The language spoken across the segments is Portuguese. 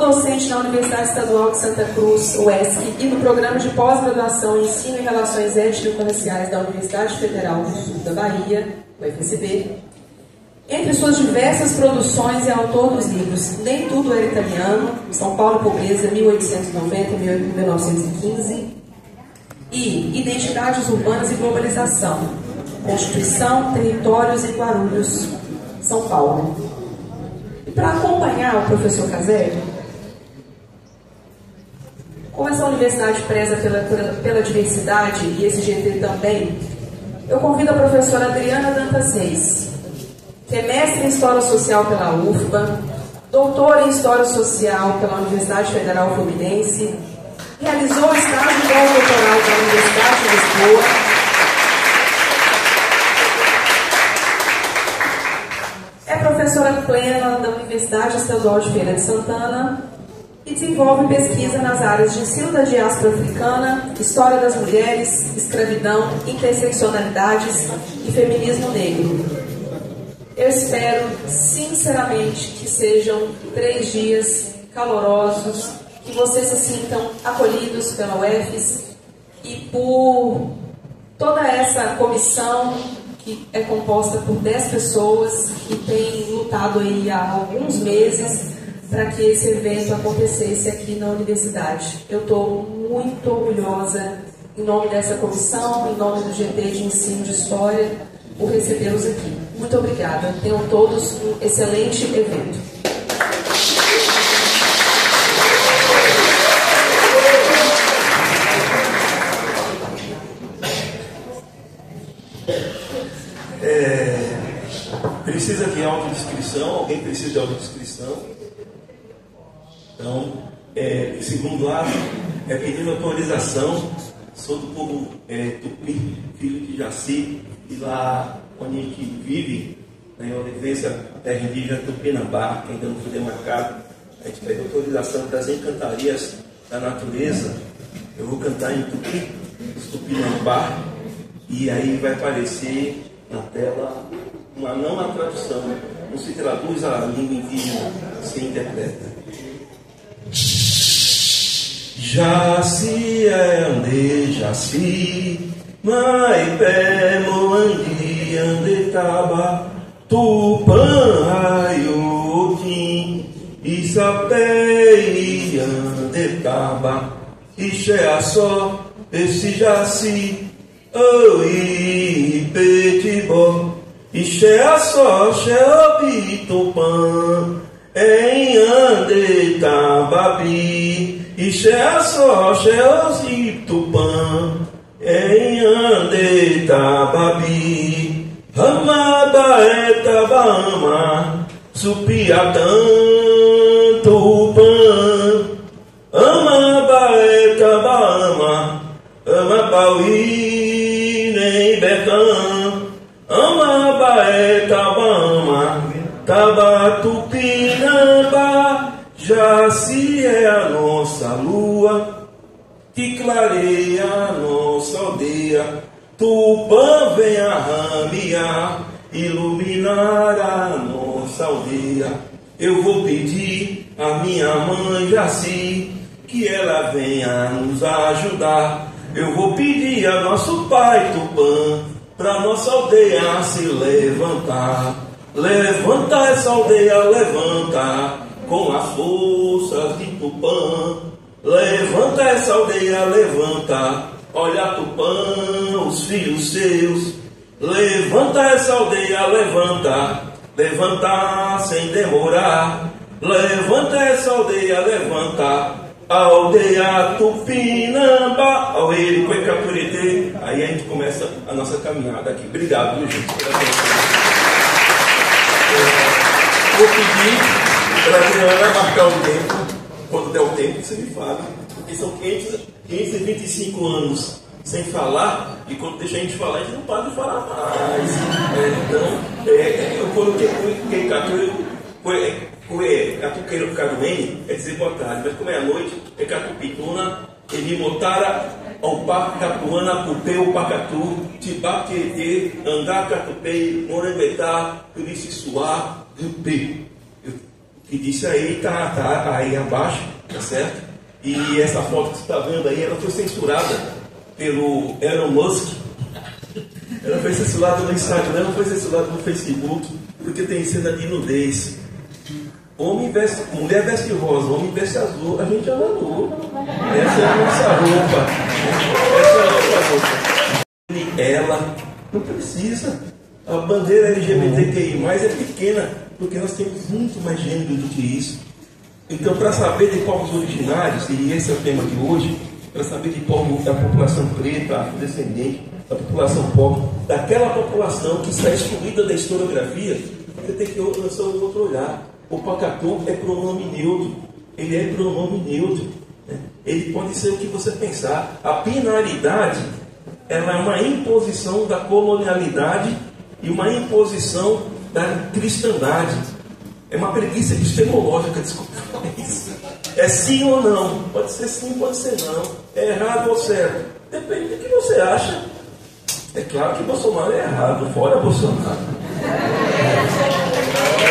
docente na Universidade Estadual de Santa Cruz, UESC, e no Programa de Pós-Graduação em Ensino e Relações Étnico-Raciais da Universidade Federal do Sul da Bahia, UFSB. Entre suas diversas produções é autor dos livros Nem Tudo Era Italiano, São Paulo Pobreza, 1890-1915, e Identidades Urbanas e Globalização, Constituição, Territórios e Guarulhos, São Paulo. E para acompanhar o professor Caselli, como essa universidade preza pela diversidade e esse GT também, eu convido a professora Adriana Dantas Reis, que é mestre em História Social pela UFBA, doutora em História Social pela Universidade Federal Fluminense, realizou o estágio pós-doutoral da Universidade de Lisboa, é professora plena da Universidade Estadual de Feira de Santana e desenvolve pesquisa nas áreas de ensino da diáspora africana, história das mulheres, escravidão, interseccionalidades e feminismo negro. Eu espero, sinceramente, que sejam 3 dias calorosos, que vocês se sintam acolhidos pela UFES e por toda essa comissão que é composta por 10 pessoas que têm lutado aí há alguns meses para que esse evento acontecesse aqui na universidade. Eu estou muito orgulhosa, em nome dessa comissão, em nome do GT de Ensino de História, por recebê-los aqui. Muito obrigada. Tenham todos um excelente evento. Precisa de autodescrição? Alguém precisa de autodescrição? Então, segundo lado, pedindo autorização. Sou do povo Tupi, filho de Jaci, e lá onde a gente vive, na Olivença, terra indígena Tupinambá, que ainda não foi demarcado, a gente pede autorização para as encantarias da natureza. Eu vou cantar em Tupi, os Tupinambá, e aí vai aparecer na tela não uma tradução, não se traduz a língua indígena, se interpreta. Jaci ande Jaci, Maipé moandi ande taba, Tupã raiotim, Isapé ande taba, Ixé só esse Jaci, oi petibó, Ixé só xeobi Tupã, em ande tababi, Ixé só xeosi Tupã, em ande tababi, Ramada etabama, Supiatã Tupã, Amaba etabama, Amabauí nem Betã, Amaba etabama, Tabatupinambá, Jaci é a nossa lua, que clareia a nossa aldeia. Tupã vem a ramear, iluminar a nossa aldeia. Eu vou pedir à minha mãe Jaci, que ela venha nos ajudar. Eu vou pedir a nosso pai Tupã, pra nossa aldeia se levantar. Levanta essa aldeia, levanta, com as forças de Tupã. Levanta essa aldeia, levanta, olha Tupã, os filhos seus. Levanta essa aldeia, levanta, levanta sem demorar. Levanta essa aldeia, levanta, a aldeia Tupinambá, ao ele Cuecapurité. Aí a gente começa a nossa caminhada aqui. Obrigado, viu, gente? Vou pedir para a Adriana marcar o tempo, quando der o tempo, você me fala, porque são 525 anos sem falar, e quando deixa a gente falar, a gente não para de falar mais. Então, eu coloquei Catuqueiro Caruene, é dizer boa tarde, mas como é a noite, é Catupituna, Elimotara, Alpaca, Catuana, Pupeu, Pacatu, Tibaquete, Andá, Catupei, Morembetá, Turicisuá, Rupê. que disse aí, tá aí abaixo, tá certo? E essa foto que você está vendo aí, ela foi censurada pelo Elon Musk. Ela foi censurada no Instagram, foi censurada no Facebook, porque tem cena de nudez. Mulher veste rosa, homem veste azul, a gente anda nu. Essa é a nossa roupa. Essa é a nossa roupa. Ela não precisa. A bandeira LGBTQI+, é pequena, porque nós temos muito mais gênero do que isso. Então, para saber de povos originários, e esse é o tema de hoje, para saber de povo da população preta, afrodescendente, da população pobre, daquela população que está excluída da historiografia, você tem que lançar um outro olhar. O Pacatu é pronome neutro, ele é pronome neutro, né? Ele pode ser o que você pensar. A binaridade, ela é uma imposição da colonialidade e uma imposição da cristandade. É uma preguiça epistemológica, desculpa isso. É sim ou não? Pode ser sim, pode ser não. É errado ou certo? Depende do que você acha. É claro que Bolsonaro é errado, fora Bolsonaro.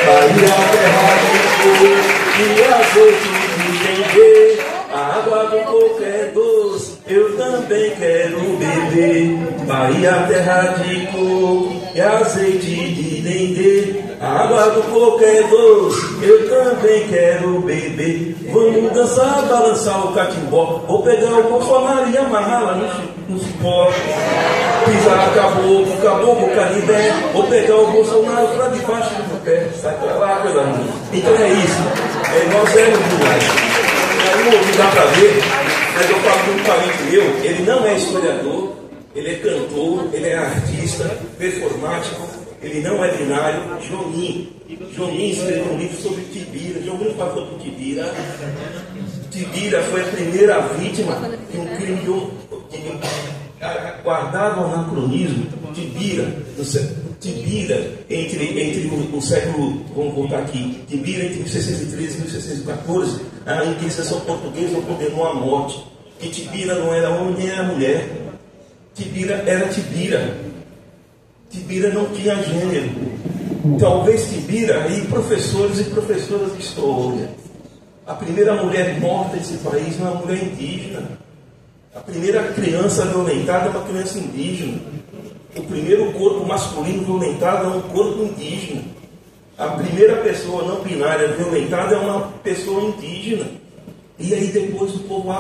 Aí a terra de cor e azeite de dendê, a água do coco é doce, eu também quero beber. Bahia, terra de coco e azeite de dendê, a água do coco é doce, eu também quero beber. Vamos dançar, balançar o catimbó, vou pegar o Bolsonaro e amarrar lá no cipó. Pisar caboclo, canibé, vou pegar o Bolsonaro pra debaixo do pé. Sai pra lá, coisa ruim. Então é isso. Nós éramos demais. Não dá pra ver, mas eu falo de um parente meu, ele não é historiador, ele é cantor, ele é artista, performático, ele não é binário. Joninho escreveu um livro sobre Tibira. Já ouviu falar sobre Tibira? Tibira foi a primeira vítima de um crime guardado ao anacronismo. Tibira entre o século, vamos voltar aqui, Tibira entre 1613 e 1614, a Inquisição portuguesa o condenou à morte. Que Tibira não era homem nem era mulher. Tibira era Tibira. Tibira não tinha gênero. Talvez Tibira, e professores e professoras de história, a primeira mulher morta nesse país não é uma mulher indígena. A primeira criança violentada é uma criança indígena. O primeiro corpo masculino violentado é um corpo indígena. A primeira pessoa não binária violentada é uma pessoa indígena. E aí depois o povo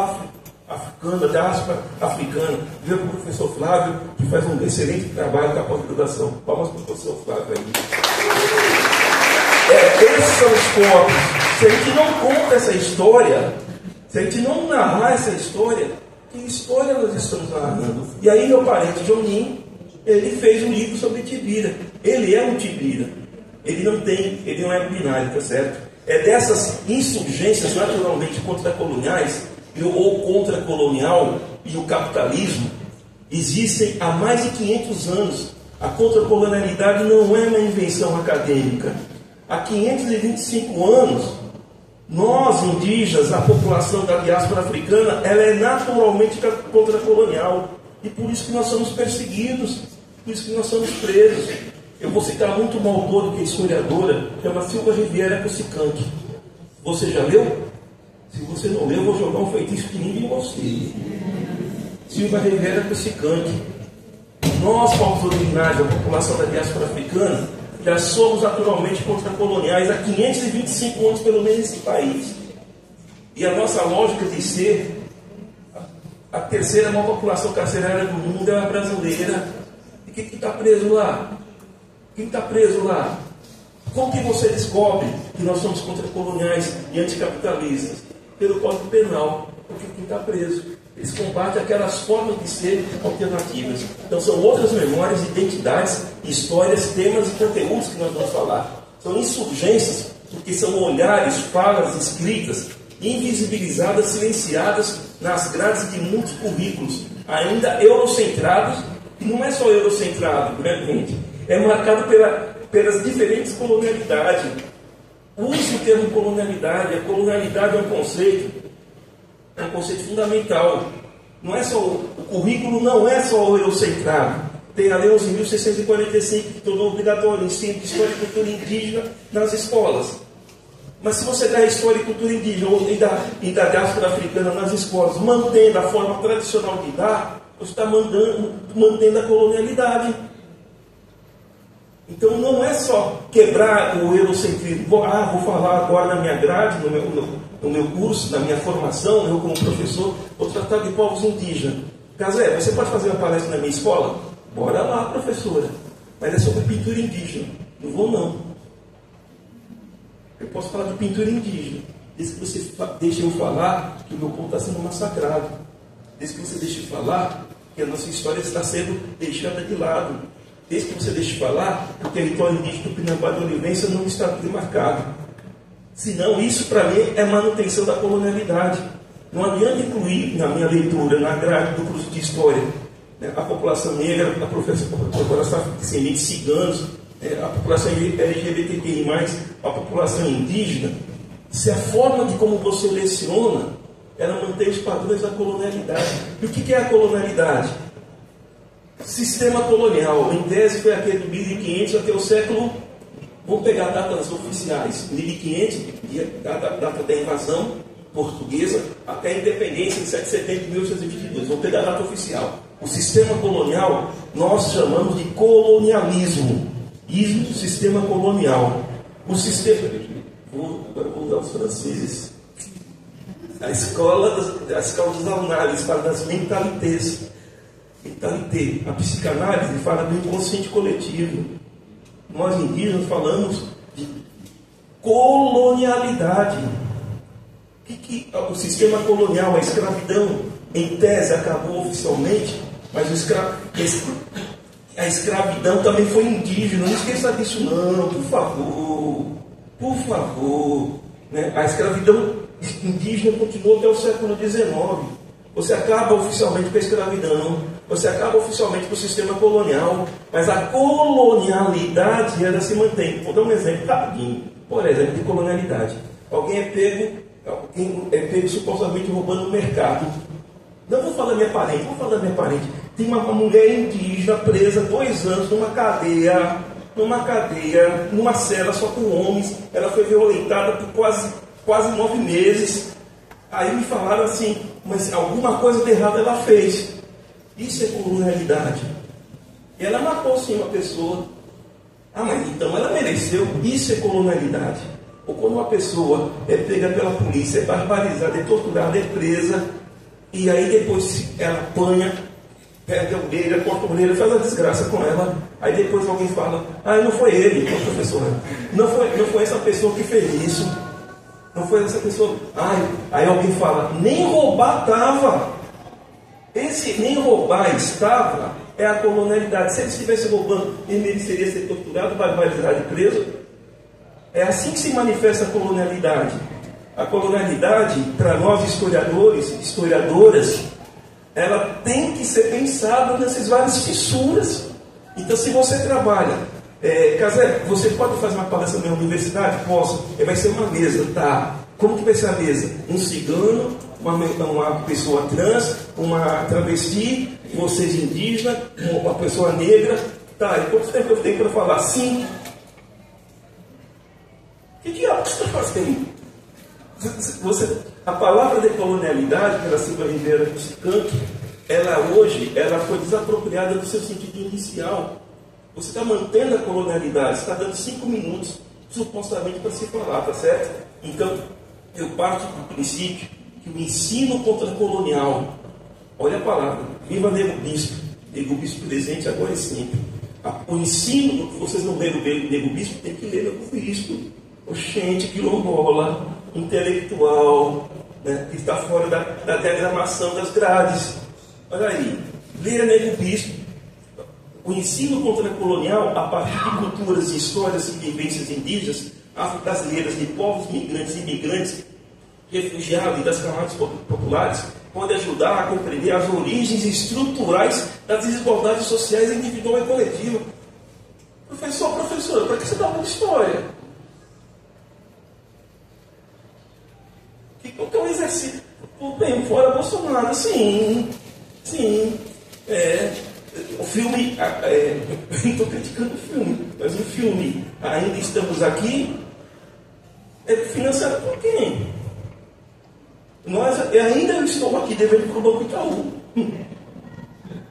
africano, diáspora africana. Veio para o professor Flávio, que faz um excelente trabalho da pós-graduação. Palmas para o professor Flávio aí. Esses são os corpos. Se a gente não conta essa história, se a gente não narrar essa história, que história nós estamos narrando? E aí meu parente Joninho, ele fez um livro sobre Tibira. Ele é um Tibira. Ele não é binário, tá certo? É dessas insurgências naturalmente contra-coloniais ou contra-colonial e o capitalismo existem há mais de 500 anos. A contra-colonialidade não é uma invenção acadêmica. Há 525 anos, nós indígenas, a população da diáspora africana, ela é naturalmente contra-colonial. E por isso que nós somos perseguidos, por isso que nós somos presos. Eu vou citar muito uma autora que é historiadora, chama Silva Riviera Cocicanque. Você já leu? Se você não leu, eu vou jogar um feitiço de ninguém em você. Silva Riviera Cocicanque. Nós, povos originários, a população da diáspora africana, já somos naturalmente contra-coloniais há 525 anos, pelo menos, nesse país. E a nossa lógica de ser a terceira maior população carcerária do mundo é a brasileira. E quem está preso lá? Quem está preso lá? Como que você descobre que nós somos contra-coloniais e anticapitalistas? Pelo Código Penal. Porque quem está preso, eles combatem aquelas formas de ser alternativas. Então são outras memórias, identidades, histórias, temas e conteúdos que nós vamos falar. São insurgências, porque são olhares, falas escritas, invisibilizadas, silenciadas nas grades de muitos currículos, ainda eurocentrados, e não é só eurocentrado, brevemente, é marcado pelas diferentes colonialidades. Use o termo colonialidade. A colonialidade é um conceito fundamental. Não é só, o currículo não é só o eurocentrado. Tem a Lei 11.645 que tornou obrigatório o ensino de história e cultura indígena nas escolas. Mas se você dá história e cultura indígena e da diáspora africana nas escolas, mantendo a forma tradicional de dar, você está mantendo a colonialidade. Então não é só quebrar o eurocentrismo. Vou falar agora na minha grade, no meu curso, na minha formação, eu como professor, vou tratar de povos indígenas. Casé, você pode fazer uma palestra na minha escola? Bora lá, professora. Mas é sobre pintura indígena. Não vou não. Eu posso falar de pintura indígena. Desde que você deixe eu falar que o meu povo está sendo massacrado. Desde que você deixe eu falar que a nossa história está sendo deixada de lado. Desde que você deixe falar que o território indígena do Pinambá de Olivença não está demarcado. Senão, isso para mim é manutenção da colonialidade. Não adianta incluir na minha leitura, na grade do curso de História, a população negra, a população afrodescendente, ciganos, a população LGBTQI+, a população indígena, se a forma de como você leciona, ela mantém os padrões da colonialidade. E o que é a colonialidade? Sistema colonial, em tese, foi aquele do 1500 até o século... Vamos pegar datas oficiais, 1500, data da invasão portuguesa, até a independência em 7 de setembro de 1822. Vamos pegar a data oficial. O sistema colonial, nós chamamos de colonialismo. Ismo, sistema colonial. O sistema... Agora vou dar os franceses. A escola dos alunares fala das mentalités. A psicanálise fala do inconsciente coletivo. Nós indígenas falamos de colonialidade. O sistema colonial, a escravidão, em tese, acabou oficialmente, mas a escravidão também foi indígena. Não esqueça disso não, por favor. Por favor. A escravidão indígena continuou até o século XIX. Você acaba oficialmente com a escravidão, você acaba oficialmente com o sistema colonial, mas a colonialidade ela se mantém. Vou dar um exemplo rapidinho, por exemplo, de colonialidade. Alguém é pego supostamente roubando no mercado. Não vou falar da minha parente, Tem uma mulher indígena presa 2 anos numa cadeia, numa cela só com homens. Ela foi violentada por quase 9 meses. Aí me falaram assim, mas alguma coisa de errado ela fez. Isso é colonialidade. E ela matou sim uma pessoa. Mas então ela mereceu. Isso é colonialidade. Ou quando uma pessoa é pega pela polícia, é barbarizada, é torturada, é presa, e aí depois ela apanha, perde a orelha, corta a orelha, faz a desgraça com ela. Aí depois alguém fala, não foi ele, professora. Não foi essa pessoa que fez isso. Não foi essa pessoa. Aí alguém fala, nem roubar estava. Esse nem roubar estava é a colonialidade. Se ele estivesse roubando, ele mereceria ser torturado, barbarizado e preso. É assim que se manifesta a colonialidade. A colonialidade, para nós historiadores, historiadoras, ela tem que ser pensada nessas várias fissuras. Então, se você trabalha... Casé, você pode fazer uma palestra na minha universidade? Posso. Vai ser uma mesa, tá? Como que vai ser a mesa? Um cigano, uma pessoa trans, uma travesti, vocês indígenas, uma pessoa negra. Tá, e quanto tempo eu tenho para falar? 5. Que diabo você está fazendo? A palavra decolonialidade, pela Silva Ribeira Cusicanque, ela foi desapropriada do seu sentido inicial. Você está mantendo a colonialidade, você está dando 5 minutos, supostamente, para se falar, tá certo? Então, eu parto do princípio que o ensino contra-colonial, olha a palavra, viva Nego Bispo presente agora e sempre. O ensino, vocês não leram o Nego Bispo, tem que ler Nego Bispo. Oxente, quilombola, intelectual, que está fora da desarmação das grades. Olha aí, leia Nego Bispo. O ensino contra-colonial, a partir de culturas, histórias e vivências indígenas, afro-brasileiras, de povos migrantes e imigrantes, refugiados e das camadas populares, pode ajudar a compreender as origens estruturais das desigualdades sociais individual e coletiva. Professora, para que você dá uma história? Qual que é o exercício? Bem, fora Bolsonaro, sim. O filme, não estou criticando o filme, mas o filme Ainda Estamos Aqui, é financiado por quem? Eu ainda estou aqui devendo para o Banco Itaú.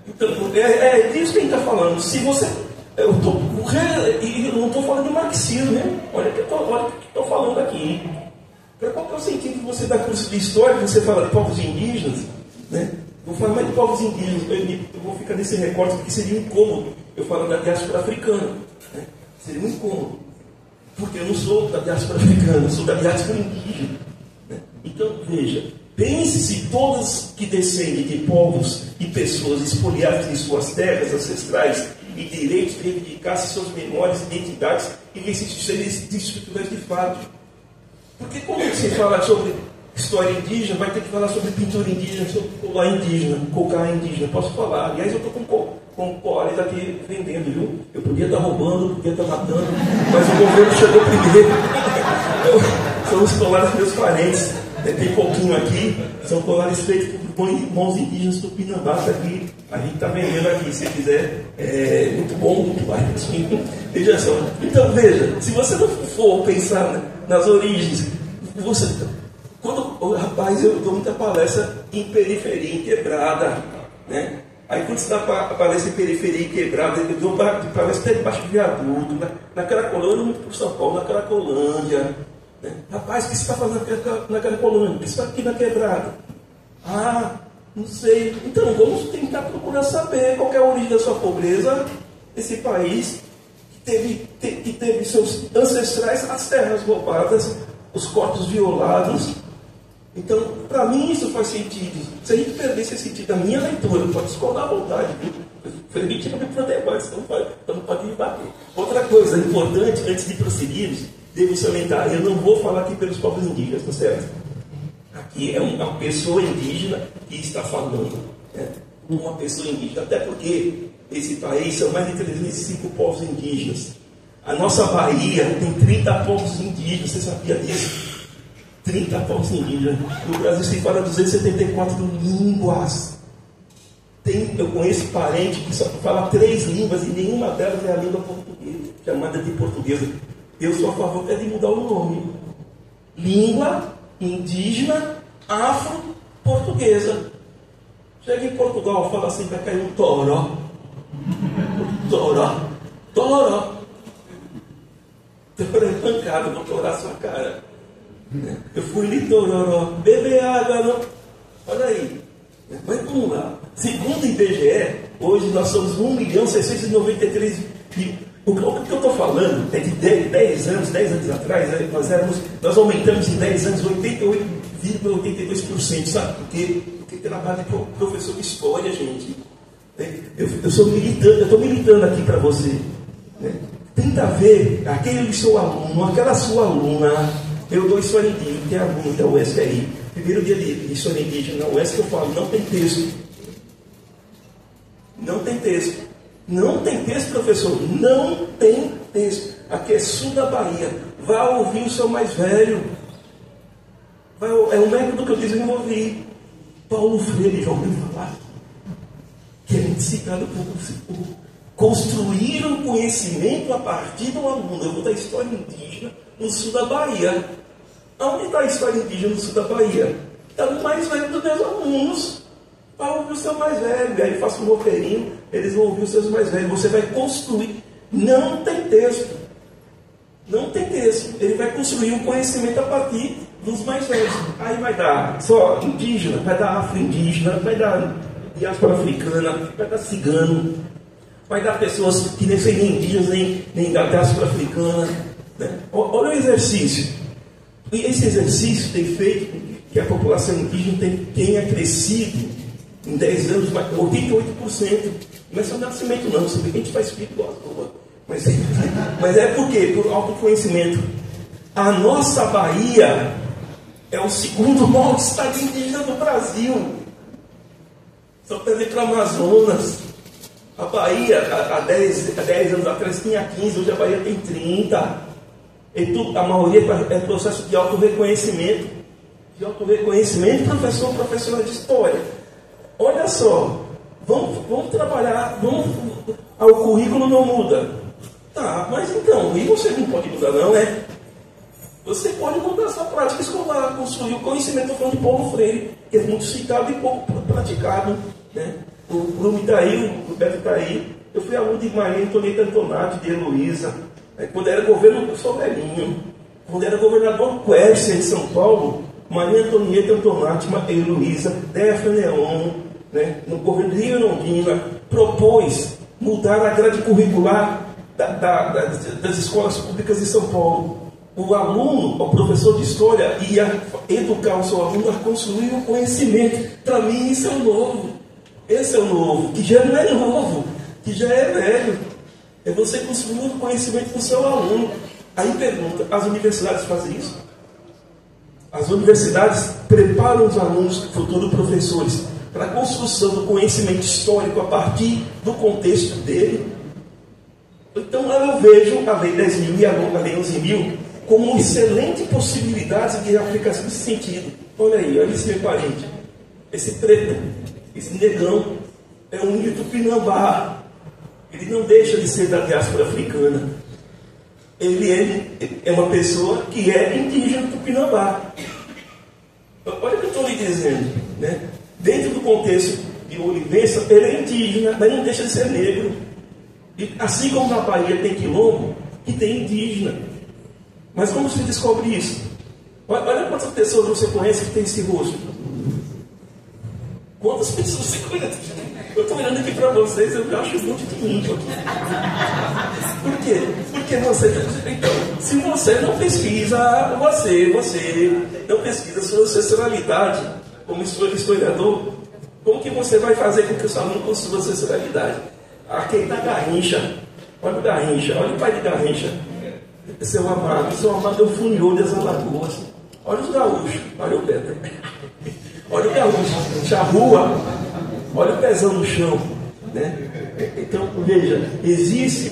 Então, é disso que a gente está falando. Se você... Eu não estou falando de marxismo, né? Olha o que eu estou falando aqui. Qual que é o sentido que você dá curso de história, que você fala de povos indígenas, né? Vou falar mais de povos indígenas, eu vou ficar nesse recorte, porque seria um incômodo eu falar da diáspora africana, né? Seria um incômodo, porque eu não sou da diáspora africana, eu sou da diáspora indígena, né? Então, veja, pense se todos que descendem de povos e pessoas espoliadas de suas terras ancestrais e direitos de reivindicar suas memórias, identidades e restituições estruturais de fato. Porque quando você fala sobre história indígena, vai ter que falar sobre pintura indígena, sobre cocar indígena. Posso falar. Aliás, eu estou com colares aqui vendendo, viu? Eu podia estar roubando, podia estar matando, mas o governo chegou primeiro. São os colares dos meus parentes. Tem pouquinho aqui, são colares feitos por irmãos indígenas tupinambás aqui. A gente está vendendo aqui, se quiser. É muito bom, muito baratinho. Veja só. Então, veja, se você não for pensar nas origens, rapaz, eu dou muita palestra em periferia, em quebrada, né? Aí quando você dá palestra em periferia e quebrada, eu dou palestra até debaixo do viaduto, na Caracolândia, muito por São Paulo, na Caracolândia, né? Rapaz, o que você está fazendo na Caracolândia? O que você está aqui na quebrada? Ah, não sei. Então vamos tentar procurar saber qual é a origem da sua pobreza, esse país que teve seus ancestrais, as terras roubadas, os corpos violados. Então, para mim isso faz sentido. Se a gente perder esse sentido da minha leitura, pode discordar à vontade, permite não para debate, então não pode debater. Outra coisa importante, antes de prosseguirmos, devo salientar, eu não vou falar aqui pelos povos indígenas, tá certo? Aqui é uma pessoa indígena que está falando, né? Uma pessoa indígena, até porque esse país são mais de 305 povos indígenas. A nossa Bahia tem 30 povos indígenas, você sabia disso? 30 povos indígenas. No Brasil se fala 274 línguas. Eu conheço parente que só fala 3 línguas e nenhuma delas é a língua portuguesa, chamada de portuguesa. Eu sou a favor até de mudar o nome. Língua indígena afro-portuguesa. Chega em Portugal, fala assim, vai cair um toró. Toró. Toró. Toró é pancada, vou torar sua cara. Eu fui ali, tororó, beber água, não. Olha aí. Mas vamos lá. Segundo o IBGE, hoje nós somos 1.693.000. O que eu estou falando é de 10 anos atrás, nós aumentamos em 10 anos 88,82%, sabe por quê? Porque trabalho de professor de história, gente. Eu estou militando aqui para você. Tenta ver aquele seu aluno, aquela sua aluna. Eu dou história indígena, que é aluno da UESC. Primeiro dia de história indígena na UESC, eu falo, não tem texto. Não tem texto. Não tem texto, professor. Não tem texto. Aqui é sul da Bahia. Vá ouvir o seu mais velho. É um método que eu desenvolvi. Paulo Freire, já ouviu falar? Que é muito citado por construir um conhecimento a partir do aluno. Eu vou dar história indígena no sul da Bahia. Onde está a história indígena no sul da Bahia? Está no mais velho dos meus alunos. Vai ouvir o seu mais velho. Aí eu faço um roteirinho, eles vão ouvir os seus mais velhos. Você vai construir. Não tem texto. Não tem texto. Ele vai construir um conhecimento a partir dos mais velhos. Aí vai dar só indígena, vai dar afro-indígena, vai dar diáspora africana, vai dar cigano, vai dar pessoas que nem são nem indígenas, nem da diáspora africana. Né? Olha o exercício. E esse exercício tem feito com que a população indígena tenha crescido em 10 anos 88%. Não é só nascimento não, sabe que a gente faz filho igual à toa. Mas é por quê? Por autoconhecimento. A nossa Bahia é o segundo maior estado indígena do Brasil. Só perder para o Amazonas. A Bahia, há 10 anos atrás, tinha 15, hoje a Bahia tem 30. A maioria é processo de autorreconhecimento. De autorreconhecimento, professora de história. Olha só, vamos trabalhar, o currículo não muda. Tá, mas então, e você não pode mudar não, né? Você pode mudar a sua prática escolar, construir o conhecimento. Estou falando de Paulo Freire, que é muito citado e pouco praticado, né? O Bruno está aí, o Beto está aí. Eu fui aluno de Maria Antonieta Antonati, de Heloísa. Quando era governo, eu sou velhinho. Quando era governador Quercia de São Paulo, Maria Antonieta Antonati, Heloísa, Defra Neon, né? No governo de Rio Londrina, propôs mudar a grade curricular das escolas públicas de São Paulo. O aluno, o professor de história, ia educar o seu aluno a construir o conhecimento. Para mim, isso é o novo. Esse é o novo, que já não é novo, que já é velho. É você construir o conhecimento com o seu aluno. Aí pergunta, as universidades fazem isso? As universidades preparam os alunos, futuros professores, para a construção do conhecimento histórico a partir do contexto dele? Então eu vejo a Lei 10.000 e a Lei 11.000 como uma excelente possibilidade de aplicação nesse sentido. Olha aí, olha esse meu parente, esse preto, esse negão, é um índio tupinambá. Ele não deixa de ser da diáspora africana. Ele é uma pessoa que é indígena tupinambá. Olha o que eu estou lhe dizendo, né? Dentro do contexto de Olivença, ele é indígena, mas não deixa de ser negro. E assim como na Bahia tem quilombo, que tem indígena. Mas como se descobre isso? Olha quantas pessoas você conhece que tem esse rosto. Quantas pessoas você conhece? Eu estou olhando aqui para vocês, eu acho um monte de índio aqui. Por quê? Porque você... Então, se você não pesquisa você não pesquisa sua ancestralidade como historiador, como que você vai fazer com que o seu aluno construa sua ancestralidade? Aquele da Garrincha. Olha o Garrincha, olha o pai de Garrincha. Seu amado é o Funiô das Alagoas. Olha os gaúchos, olha o Beto. Olha o gaúcho, charrua, olha o pezão no chão, né? Então, veja, existe,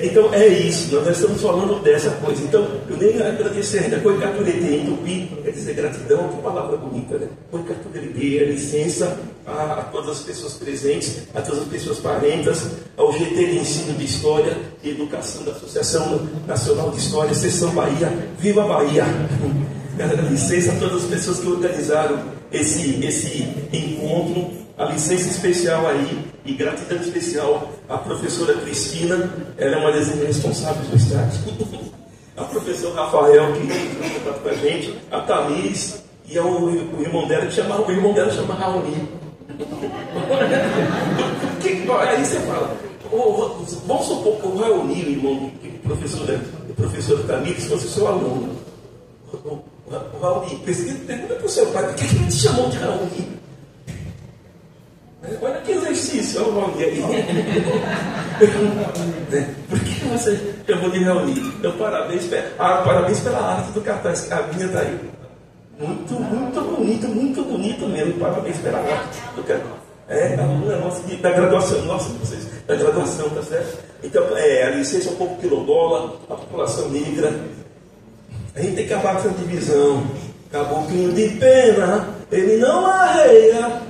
então é isso, nós estamos falando dessa coisa. Então, eu nem agradecer ainda, Coicaturete em Tupi, quer dizer gratidão, que palavra bonita, né? Coicaturete, licença a todas as pessoas presentes, a todas as pessoas parentas, ao GT de Ensino de História e Educação da Associação Nacional de História, Seção Bahia, Viva Bahia! Licença a todas as pessoas que organizaram esse encontro, a licença especial aí e gratidão especial à professora Cristina, ela é uma das responsáveis do estádio, a professor Rafael, que entrou em contato com a gente, a Tamires e o irmão dela, o irmão dela chama Raoni. Aí você fala, vamos supor que o Raoni, o irmão do professor Tamires, fosse seu aluno. O Raoni, pergunta para o seu pai, por que ele te chamou de Raoni? Olha que exercício, olha o Raoni aí. Por que você chamou de Raoni? Então, parabéns pela arte do cartaz, a minha está aí. Muito bonito mesmo, parabéns pela arte do cartaz. Aluna nossa da graduação, vocês, da graduação, tá certo? Então, a licença é um pouco quilombola, a população negra. A gente tem que acabar com essa divisão. Caboclinho de pena, ele não arreia,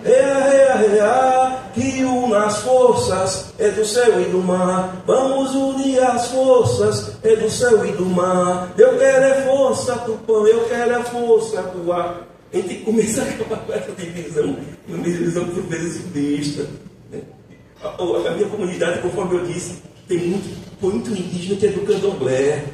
que une as forças é do céu e do mar. Vamos unir as forças é do céu e do mar. Eu quero é força do pão, eu quero é força do ar. A gente tem que começar a acabar com essa divisão, uma divisão por vezes besta. A minha comunidade, conforme eu disse, tem muito indígena que é do candomblé.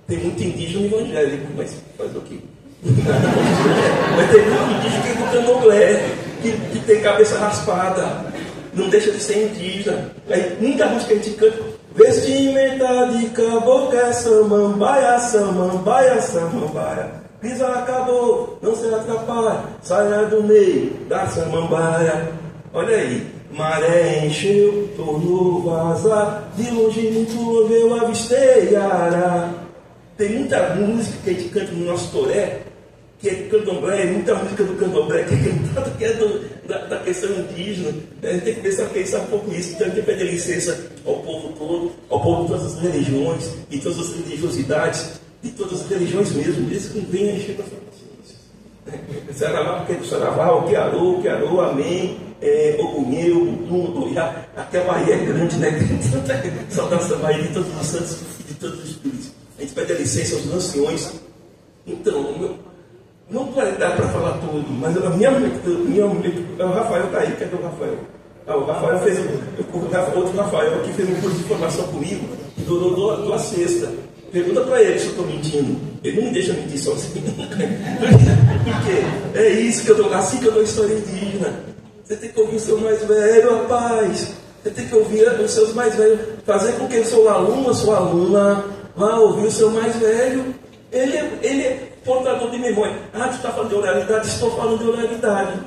Tem muito indígena evangélico, mas faz o quê? Mas tem muito indígena que é do candomblé, que tem cabeça raspada, não deixa de ser indígena. Aí muita música a gente canta, vestimenta de caboclo, samambaia, samambaia, samambaia. Pisa acabou, não se atrapalha, saia do meio da samambaia. Olha aí, maré encheu, tornou vazar, de longe muito longe eu avistei Ará. Tem muita música que a gente canta no nosso toré, que é do candomblé, muita música do candomblé que é cantada, que é da questão indígena. A gente tem que pensar um pouco isso. Então a gente pede licença ao povo todo, ao povo de todas as religiões, de todas as religiosidades, de todas as religiões mesmo, desde que não venha encher com as informações. Saravá, porque é do Saravá, o Quearô, Amém, Ogunhê, Ogum, Oiá, até a Bahia é grande, né? Saudação da Bahia de todos os santos e de todos os espíritos. A gente pede a licença aos anciões Então, não vai dar para falar tudo, mas a minha mulher, o Rafael está aí, cadê o Rafael? O Rafael fez, outro Rafael que fez um curso de formação comigo, e durou a sexta. Pergunta para ele se eu estou mentindo. Ele não me deixa mentir sozinho. Porque é isso que eu dou, assim que eu dou história indígena. Você tem que ouvir o seu mais velho, rapaz. Você tem que ouvir os seus mais velhos. Fazer com que o seu aluno, a sua aluna, vá ouvir o seu mais velho. Ele é portador de memória. Ah, tu está falando de oralidade? Estou falando de oralidade.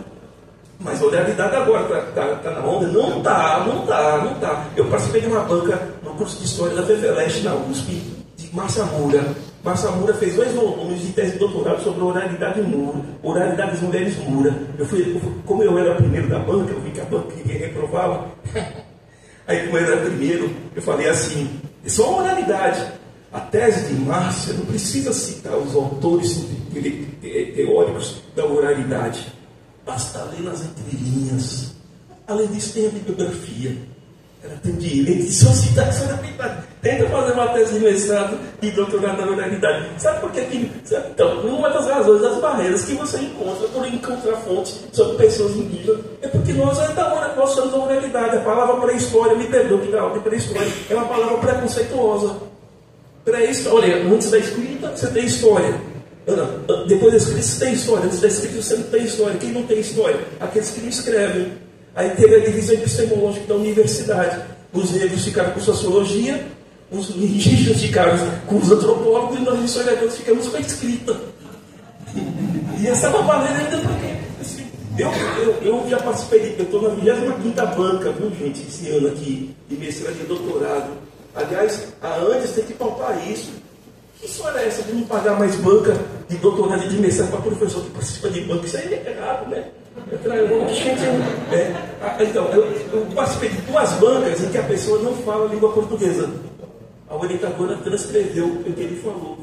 Mas a oralidade agora está na onda? Não está. Eu participei de uma banca no curso de História da FEFELESH na USP, de Márcia Moura. Márcia Moura fez 2 volumes de tese de doutorado sobre oralidade Moura, oralidade das mulheres Moura. Como eu era primeiro da banca, eu vi que a banca reprovava. Aí, como eu era primeiro, eu falei assim: é só uma oralidade. A tese de Márcia não precisa citar os autores teóricos da oralidade. Basta ler nas entrelinhas. Além disso, tem a bibliografia. Ela tem direito de só citar essa oralidade. Tenta fazer uma tese de mestrado e doutorado na oralidade. Sabe por que? Então, uma das razões das barreiras que você encontra por encontrar fontes sobre pessoas indígenas é porque nós somos a oralidade. A palavra pré-história, me perdoe que dá aula de pré-história, é uma palavra preconceituosa. Pré-história, antes da escrita, você tem história. Depois da escrita, você tem história. Antes da escrita, você não tem história. Quem não tem história? Aqueles que não escrevem. Aí teve a divisão epistemológica da universidade. Os negros ficaram com sociologia, os indígenas ficaram com os antropólogos e nós historiadores ficamos com a escrita. E essa é uma barreira ainda porque assim, eu já participei, eu estou na 25ª banca, viu, gente, esse ano aqui, de mestrado e doutorado. Aliás, a Andes tem que pautar isso. Que história é essa de não pagar mais banca de doutorado e de mestrado para professor que participa de banca? Isso aí é errado, né? Então, eu participei de 2 bancas em que a pessoa não fala a língua portuguesa. A orientadora transcreveu o que ele falou.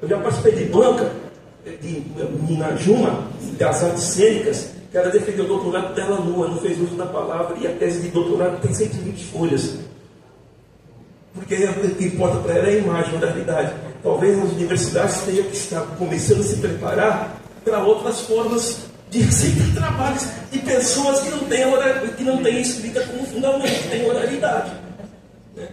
Eu já participei de banca de menina Juma, das artes cênicas, que ela defendeu o doutorado dela nua, não fez uso da palavra, e a tese de doutorado tem 120 folhas. Porque o que importa para ela é a imagem, a realidade. Talvez as universidades tenham que estar começando a se preparar para outras formas de aceitar trabalhos de pessoas que não têm escrita como fundamento, que têm oralidade. Né?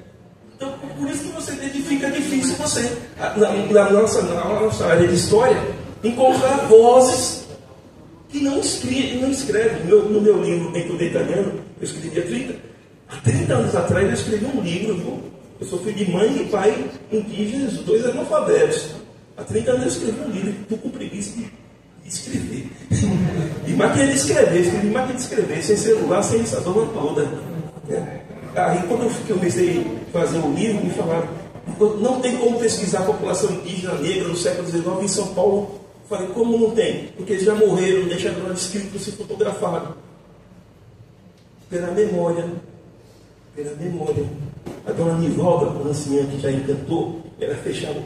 Então, por isso que você fica difícil você, na nossa área de história, encontrar vozes que não escrevem. No meu livro, Dentro do Italiano, eu escrevi há 30 anos atrás, eu escrevi um livro, viu? Eu sou filho de mãe e pai indígenas, 2 analfabetos. Há 30 anos eu escrevi um livro, estou com preguiça de escrever. E máquina de escrever, escrevi máquina de escrever, sem celular, sem essa dona toda. Aí quando eu comecei a fazer o livro, me falaram, não tem como pesquisar a população indígena negra no século XIX em São Paulo. Eu falei, como não tem? Porque eles já morreram, deixaram lá escrito, se fotografaram. Pela memória. A dona Nivalda, uma anciã que já encantou, ela fechava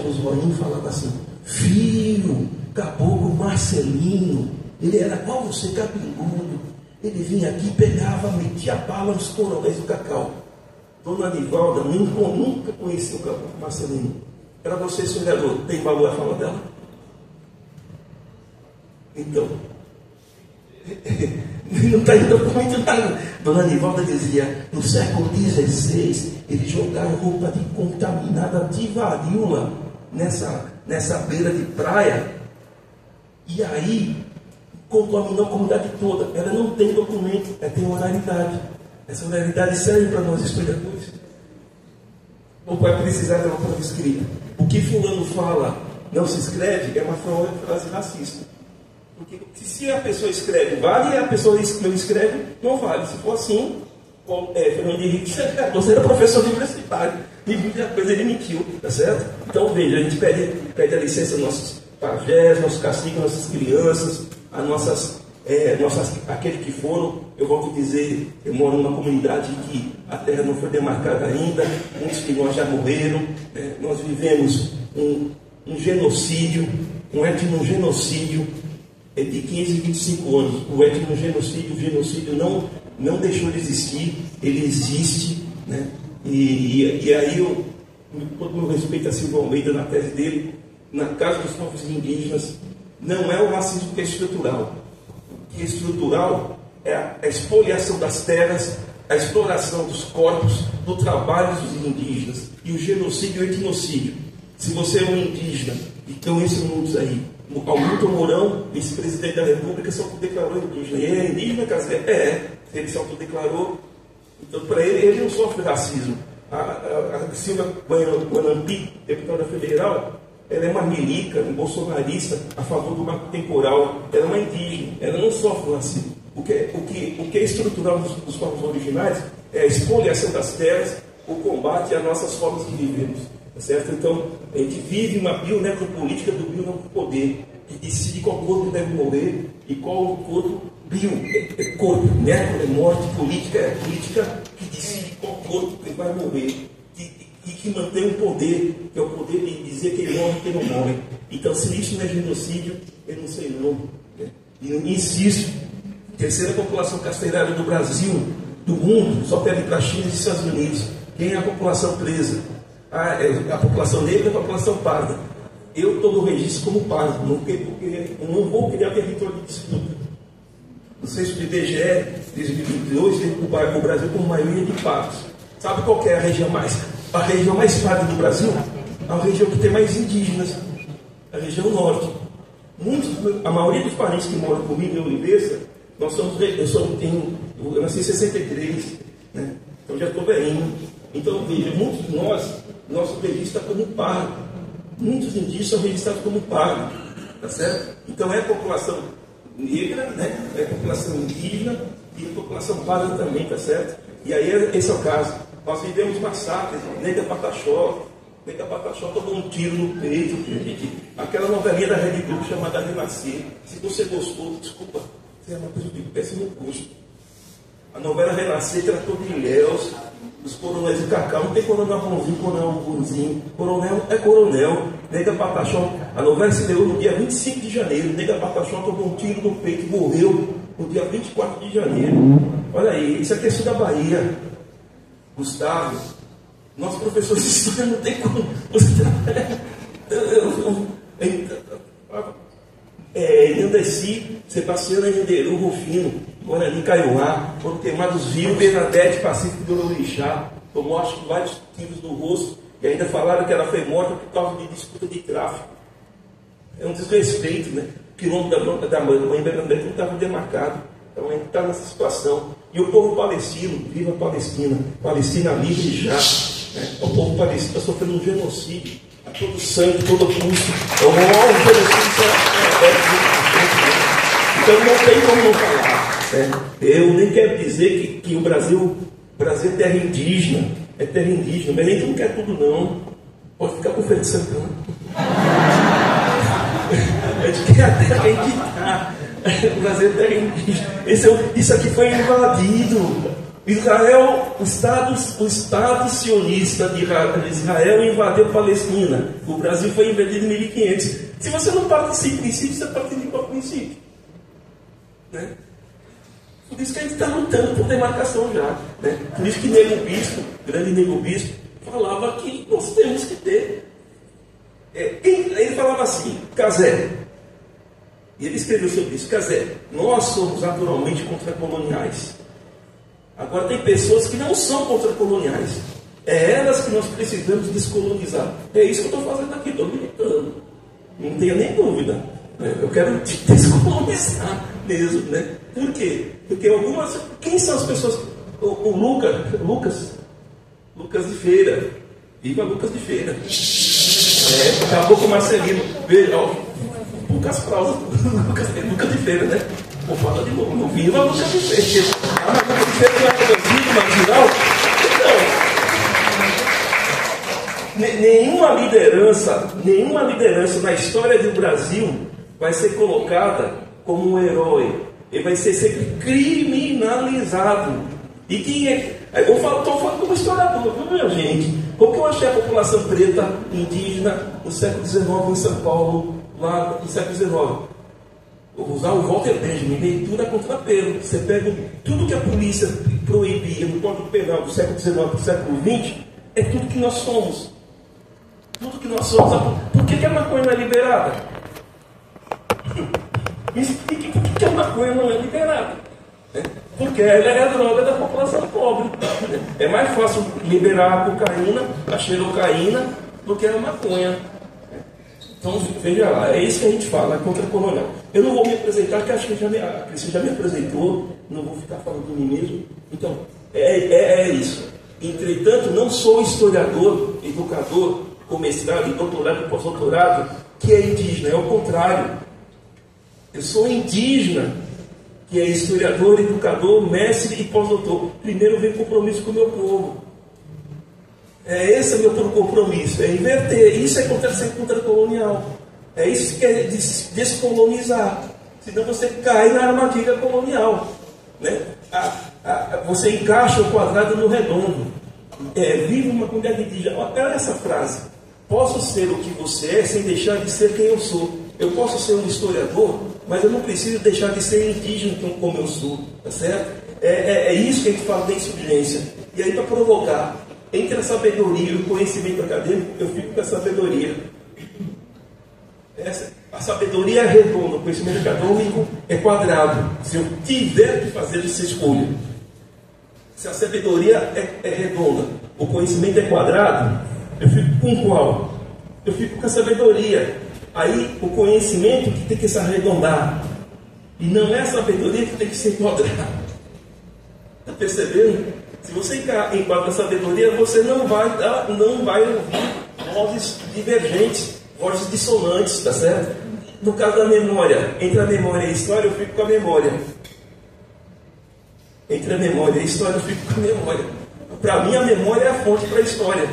os olhinhos e falava assim: filho, caboclo Marcelino, ele era igual você, cabeludo. Ele vinha aqui, pegava, metia bala nos coronéis do cacau. Dona Nivalda nunca conheceu o caboclo Marcelino. Para você, historiador, tem valor a fala dela? Então, não está indo muito nada. Dona Nivalda dizia, no século XVI, eles jogaram roupa de contaminada de varíola nessa beira de praia, e aí contaminou a comunidade toda. Ela não tem documento, ela tem oralidade. Essa oralidade serve para nós historiadores. Não vai precisar de uma prova escrita. O que fulano fala não se escreve é uma frase racista. Porque se a pessoa escreve, vale, e a pessoa que não escreve, não vale. Se for assim, Fernando Henrique, você era professor universitário, e muita coisa ele mentiu, tá certo? Então veja, a gente pede a licença aos nossos pajés, nossos caciques, nossas crianças, aqueles que foram. Eu volto a dizer, eu moro numa comunidade que a terra não foi demarcada ainda, muitos de nós já morreram, nós vivemos um genocídio, um etnogenocídio de 525 anos. O etnogenocídio, o genocídio não deixou de existir, ele existe, né? E aí todo mundo respeita a Silva Almeida na tese dele, na Casa dos Povos Indígenas, não é o racismo que é estrutural. O que é estrutural é a expoliação das terras, a exploração dos corpos, do trabalho dos indígenas, e o genocídio e o etnocídio. Se você é um indígena, então esses mundos aí, Hamilton Mourão, vice-presidente da República, se autodeclarou indígena. E ele é indígena, Casé? Ele se autodeclarou. Então, para ele não sofre racismo. A Silvia Guanampi, deputada federal, ela é uma milica, um bolsonarista a favor do marco temporal. Ela é uma indígena, ela não sofre racismo. O que é estrutural dos povos originários é a espoliação das terras, o combate às nossas formas de vivermos. Tá certo? Então, a gente vive uma bionecropolítica do bionecropoder, que decide qual corpo deve morrer e qual corpo bio é corpo, necro é morte, política é política que decide qual corpo que vai morrer e que mantém o poder, que é o poder de dizer quem morre e quem não morre. Então, se isso não é genocídio, eu não sei não. Né? E eu insisto, terceira população castelária do Brasil, do mundo, só perde para a China e Estados Unidos. Quem é a população presa? A população negra e a população parda. Eu estou no registro como pardo, porque eu não vou criar território de disputa. No censo do IBGE, de 2022, o Brasil com maioria de pardos. Sabe qual que é a região mais parda do Brasil? A região que tem mais indígenas, a região norte. A maioria dos parentes que moram comigo em Oliveira, eu nasci em 63, né? Então já estou velhinho. Então veja, muitos de nós, nosso registro está como pardo. Muitos indígenas são registrados como pardo, tá certo? Então é a população negra, né? É a população indígena e a população parda também, tá certo? E aí esse é o caso. Nós vivemos massacres, Nega Pataxó tomou um tiro no peito, gente. Aquela novelinha da Rede Globo chamada Renascer. Se você gostou, desculpa, é uma coisa de péssimo gosto. A novela Renascer tratou de Ilhéus, dos coronéis de Cacau. Não tem coronel Ronzinho, coronel Gunzinho. Coronel é coronel. Nega Pataxó. A novela se deu no dia 25 de janeiro. Nega Pataxó tomou um tiro no peito e morreu no dia 24 de janeiro. Olha aí, isso aqui é sul da Bahia. Gustavo, nosso professor de história não tem como você trabalhar. Nandeci, Sebastiana Renderu, Rufino, Guarani Caiuá, foram queimados vivos, Bernadette Pacífico do Orixá, tomou acho que vários tiros no rosto, e ainda falaram que ela foi morta por causa de disputa de tráfico. É um desrespeito, né? O quilombo da mãe Bernadette não estava demarcado. Então a gente está nessa situação. E o povo palestino, viva a Palestina, Palestina livre já. Né? O povo palestino está sofrendo um genocídio, a todo sangue, todo custo. É um genocídio. Então não tem como não falar. Né? Eu nem quero dizer que o Brasil é terra indígena, mas a gente não quer tudo não. Pode ficar com o Feito Santana. A gente quer a terra que a gente está. O Brasil é terra indígena. Isso aqui foi invadido. Israel, o Estado sionista de Israel invadiu a Palestina. O Brasil foi invadido em 1500. Se você não parte desse princípio, você participa de qual princípio? Né? Por isso que a gente está lutando por demarcação já. Né? Por isso que Nego Bispo, grande Nego Bispo, falava que nós temos que ter. Ele falava assim, Casé. E ele escreveu sobre isso, Casé, nós somos naturalmente contracoloniais. Agora tem pessoas que não são contracoloniais. É elas que nós precisamos descolonizar. É isso que eu estou fazendo aqui, estou militando. Não tenha nem dúvida. Eu quero descolonizar mesmo, né? Por quê? Porque algumas... Quem são as pessoas? O Lucas de Feira. Viva Lucas de Feira. Acabou com o Marcelino. Veja, ó. Lucas Prausa, Lucas de Feira, né? Vou falar de novo, não viva Lucas de Feira. Mas Lucas de Feira não é produzido, marginal. Então, nenhuma liderança na história do Brasil vai ser colocada como um herói. Ele vai ser sempre criminalizado. E quem é? Eu estou falando como historiador, viu, minha gente? Como que eu achei a população preta indígena no século XIX em São Paulo? Lá no século XIX, vou usar o Walter Benjamin, leitura contra pelo. Você pega tudo que a polícia proibia no Código Penal do século XIX para o século XX, é tudo que nós somos. Tudo que nós somos. Por que a maconha não é liberada? Me explique por que a maconha não é liberada. Porque ela é a droga da população pobre. É mais fácil liberar a cocaína, a xerocaína, do que a maconha. Então, veja lá, é isso que a gente fala, é contra colonial. Eu não vou me apresentar, porque acho que a Cristina já me apresentou, não vou ficar falando de mim mesmo. Então, é isso. Entretanto, não sou historiador, educador, com mestrado, doutorado e pós-doutorado, que é indígena, é o contrário. Eu sou indígena, que é historiador, educador, mestre e pós-doutor. Primeiro vem compromisso com o meu povo. Esse é o meu compromisso, é inverter. Isso é ser contra-colonial. É isso que é descolonizar. Senão você cai na armadilha colonial. Né? Você encaixa o quadrado no redondo. Vive uma comunidade indígena. Olha essa frase. Posso ser o que você é sem deixar de ser quem eu sou. Eu posso ser um historiador, mas eu não preciso deixar de ser indígena como eu sou. Tá certo? É isso que a gente fala da insurgência. E aí, para provocar, entre a sabedoria e o conhecimento acadêmico, eu fico com a sabedoria. A sabedoria é redonda, o conhecimento acadêmico é quadrado. Se eu tiver que fazer essa escolha, se a sabedoria é redonda, o conhecimento é quadrado, eu fico com qual? Eu fico com a sabedoria. Aí o conhecimento que tem que se arredondar. E não é a sabedoria que tem que ser quadrada. Está percebendo? Se você enquadra a sabedoria, você não vai ouvir vozes divergentes, vozes dissonantes, tá certo? No caso da memória, entre a memória e a história, eu fico com a memória. Entre a memória e a história, eu fico com a memória. Para mim, a memória é a fonte para a história.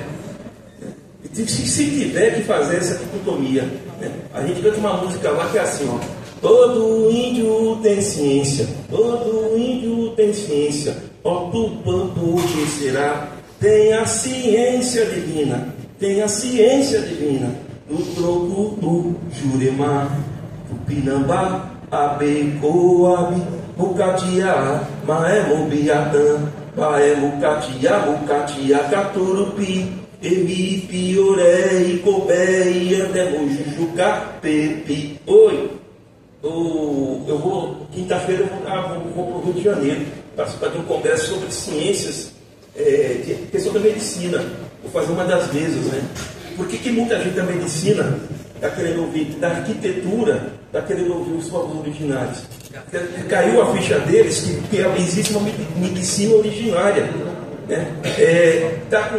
E se tiver que fazer essa dicotomia, né? A gente canta uma música lá que é assim, ó. Todo índio tem ciência, todo índio tem ciência. Ó Tupã, por que será? Tem a ciência divina, tem a ciência divina. No troco, no Jurema, Tupinambá, Abecoabe, Mucatia, Maemobiatã, Maemucatia, Mucatia, Caturupi, Emi, Pioré, Icobé, Iandemo, Jujuca, Pepi. Oi, eu vou, quinta-feira eu vou para o Rio de Janeiro, participar de um congresso sobre ciências, questão da medicina. Vou fazer uma das mesas, né? Por que muita gente da medicina está querendo ouvir, da arquitetura, está querendo ouvir os povos originários? Caiu a ficha deles que existe uma medicina originária. Né?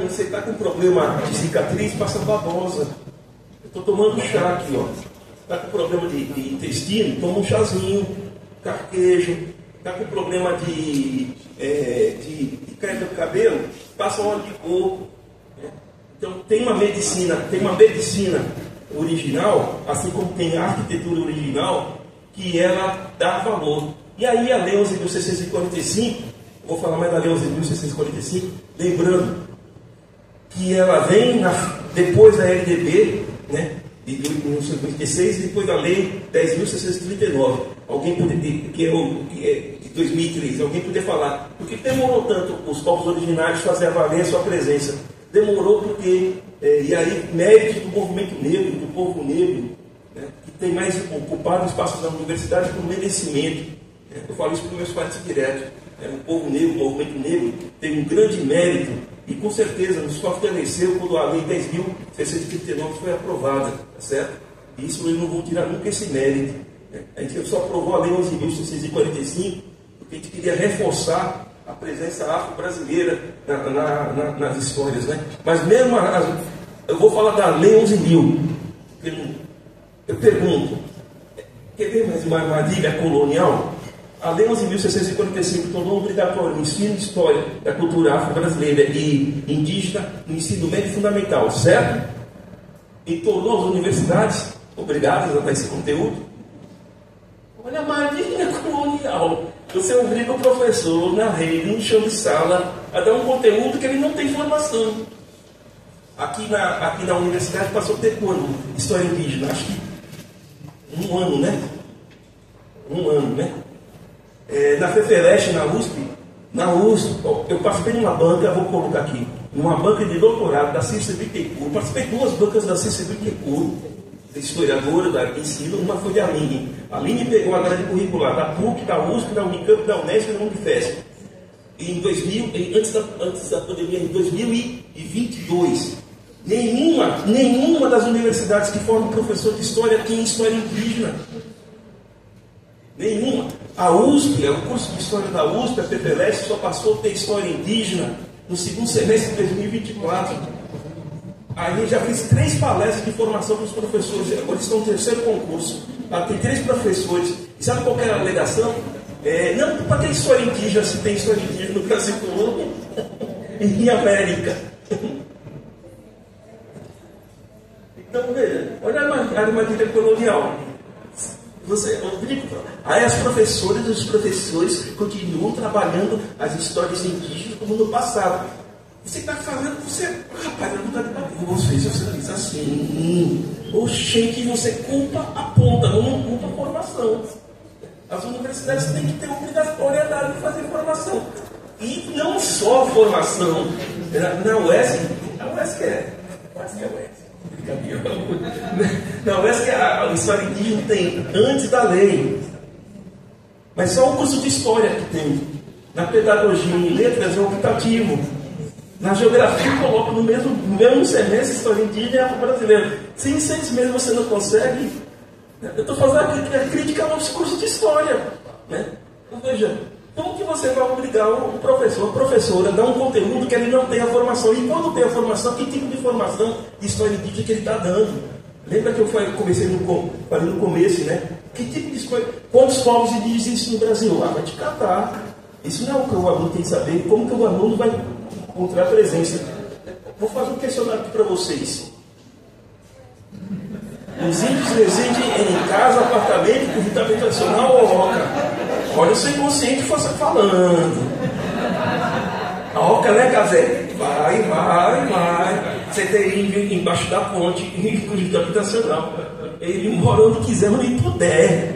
Você está com problema de cicatriz, passa babosa. Eu estou tomando chá aqui, ó. Está com problema de intestino, toma um chazinho, carquejo. Está com problema de queda do cabelo, passa óleo de coco. Né? Então tem uma medicina original, assim como tem a arquitetura original, que ela dá valor. E aí a Lei 11.645, vou falar mais da Lei 11.645, lembrando que ela vem depois da LDB, né, de 1956, e depois da Lei 10.639. Alguém poderia, que é de 2003, alguém poderia falar, por que demorou tanto os povos originários fazer valer a sua presença? Demorou porque, e aí, mérito do movimento negro, do povo negro, né, que tem mais ocupado espaços na universidade por merecimento. Eu falo isso para os meus parentes diretos. O povo negro, o movimento negro, tem um grande mérito e com certeza nos fortaleceu quando a Lei 10.639 foi aprovada, tá certo? E isso eu não vou tirar nunca esse mérito. A gente só aprovou a Lei 11.645 porque a gente queria reforçar a presença afro-brasileira nas histórias, né? Mas mesmo eu vou falar da Lei 11.000. Eu pergunto, quer ver mais uma armadilha colonial? A Lei 11.645 tornou obrigatório o ensino de história da cultura afro-brasileira e indígena no ensino médio fundamental, certo? E tornou as universidades obrigadas a dar esse conteúdo. Olha a armadilha colonial. Você obriga o professor na rede, em chão de sala, a dar um conteúdo que ele não tem formação. Aqui na universidade passou a ter quando? História indígena, acho que um ano, né? Na FEFELESH, na USP, eu participei de uma banca, vou colocar aqui, numa banca de doutorado da Cícero Bittencourt. Participei de 2 bancas da Cícero Bittencourt, historiadora da ensino. Uma foi de Aline. A Aline pegou a grade curricular da PUC, da USP, da Unicamp, da Unesp e da Unifesp. Antes da pandemia, em 2022, nenhuma das universidades que formam professor de história tinha história indígena. Nenhuma. A USP, o curso de história da USP, a PPLS, só passou a ter história indígena no segundo semestre de 2024. Aí a gente já fez 3 palestras de formação para os professores. Agora estão no 3º concurso. Tem 3 professores. E sabe qual era a alegação? Não, para ter história indígena, se tem história indígena no Brasil todo e em América. Então, veja, olha a armadilha colonial. Aí as professoras e os professores continuam trabalhando as histórias indígenas como no passado. Você está fazendo, rapaz, eu não está de você diz assim, oxente, você culpa a ponta, não culpa a formação. As universidades têm que ter obrigatoriedade de fazer formação. E não só formação. Na UESC, a UESC é UESC. Na UESC a história indígena tem antes da lei. Mas só o curso de história que tem. Na pedagogia em letras é optativo. Na geografia eu coloco no mesmo semestre história indígena e afro-brasileira. Se em 6 meses você não consegue, eu estou fazendo a crítica aos cursos de história. Né? Então, veja, como que você vai obrigar o professor, a professora a dar um conteúdo que ele não tem a formação? E quando tem a formação, que tipo de formação de história indígena que ele está dando? Lembra que eu falei no começo, né? Que tipo de história? Quantos povos indígenas existem no Brasil? Vai te catar. Isso não é o que o aluno tem que saber. Como que o aluno vai encontrar a presença? Vou fazer um questionário aqui para vocês. Os índios residem em casa, apartamento, conjunto habitacional ou oca? Olha o seu inconsciente falando. A oca, né, Casé? Vai. Você tem embaixo da ponte, em conjunto habitacional. Ele mora onde quiser, onde puder.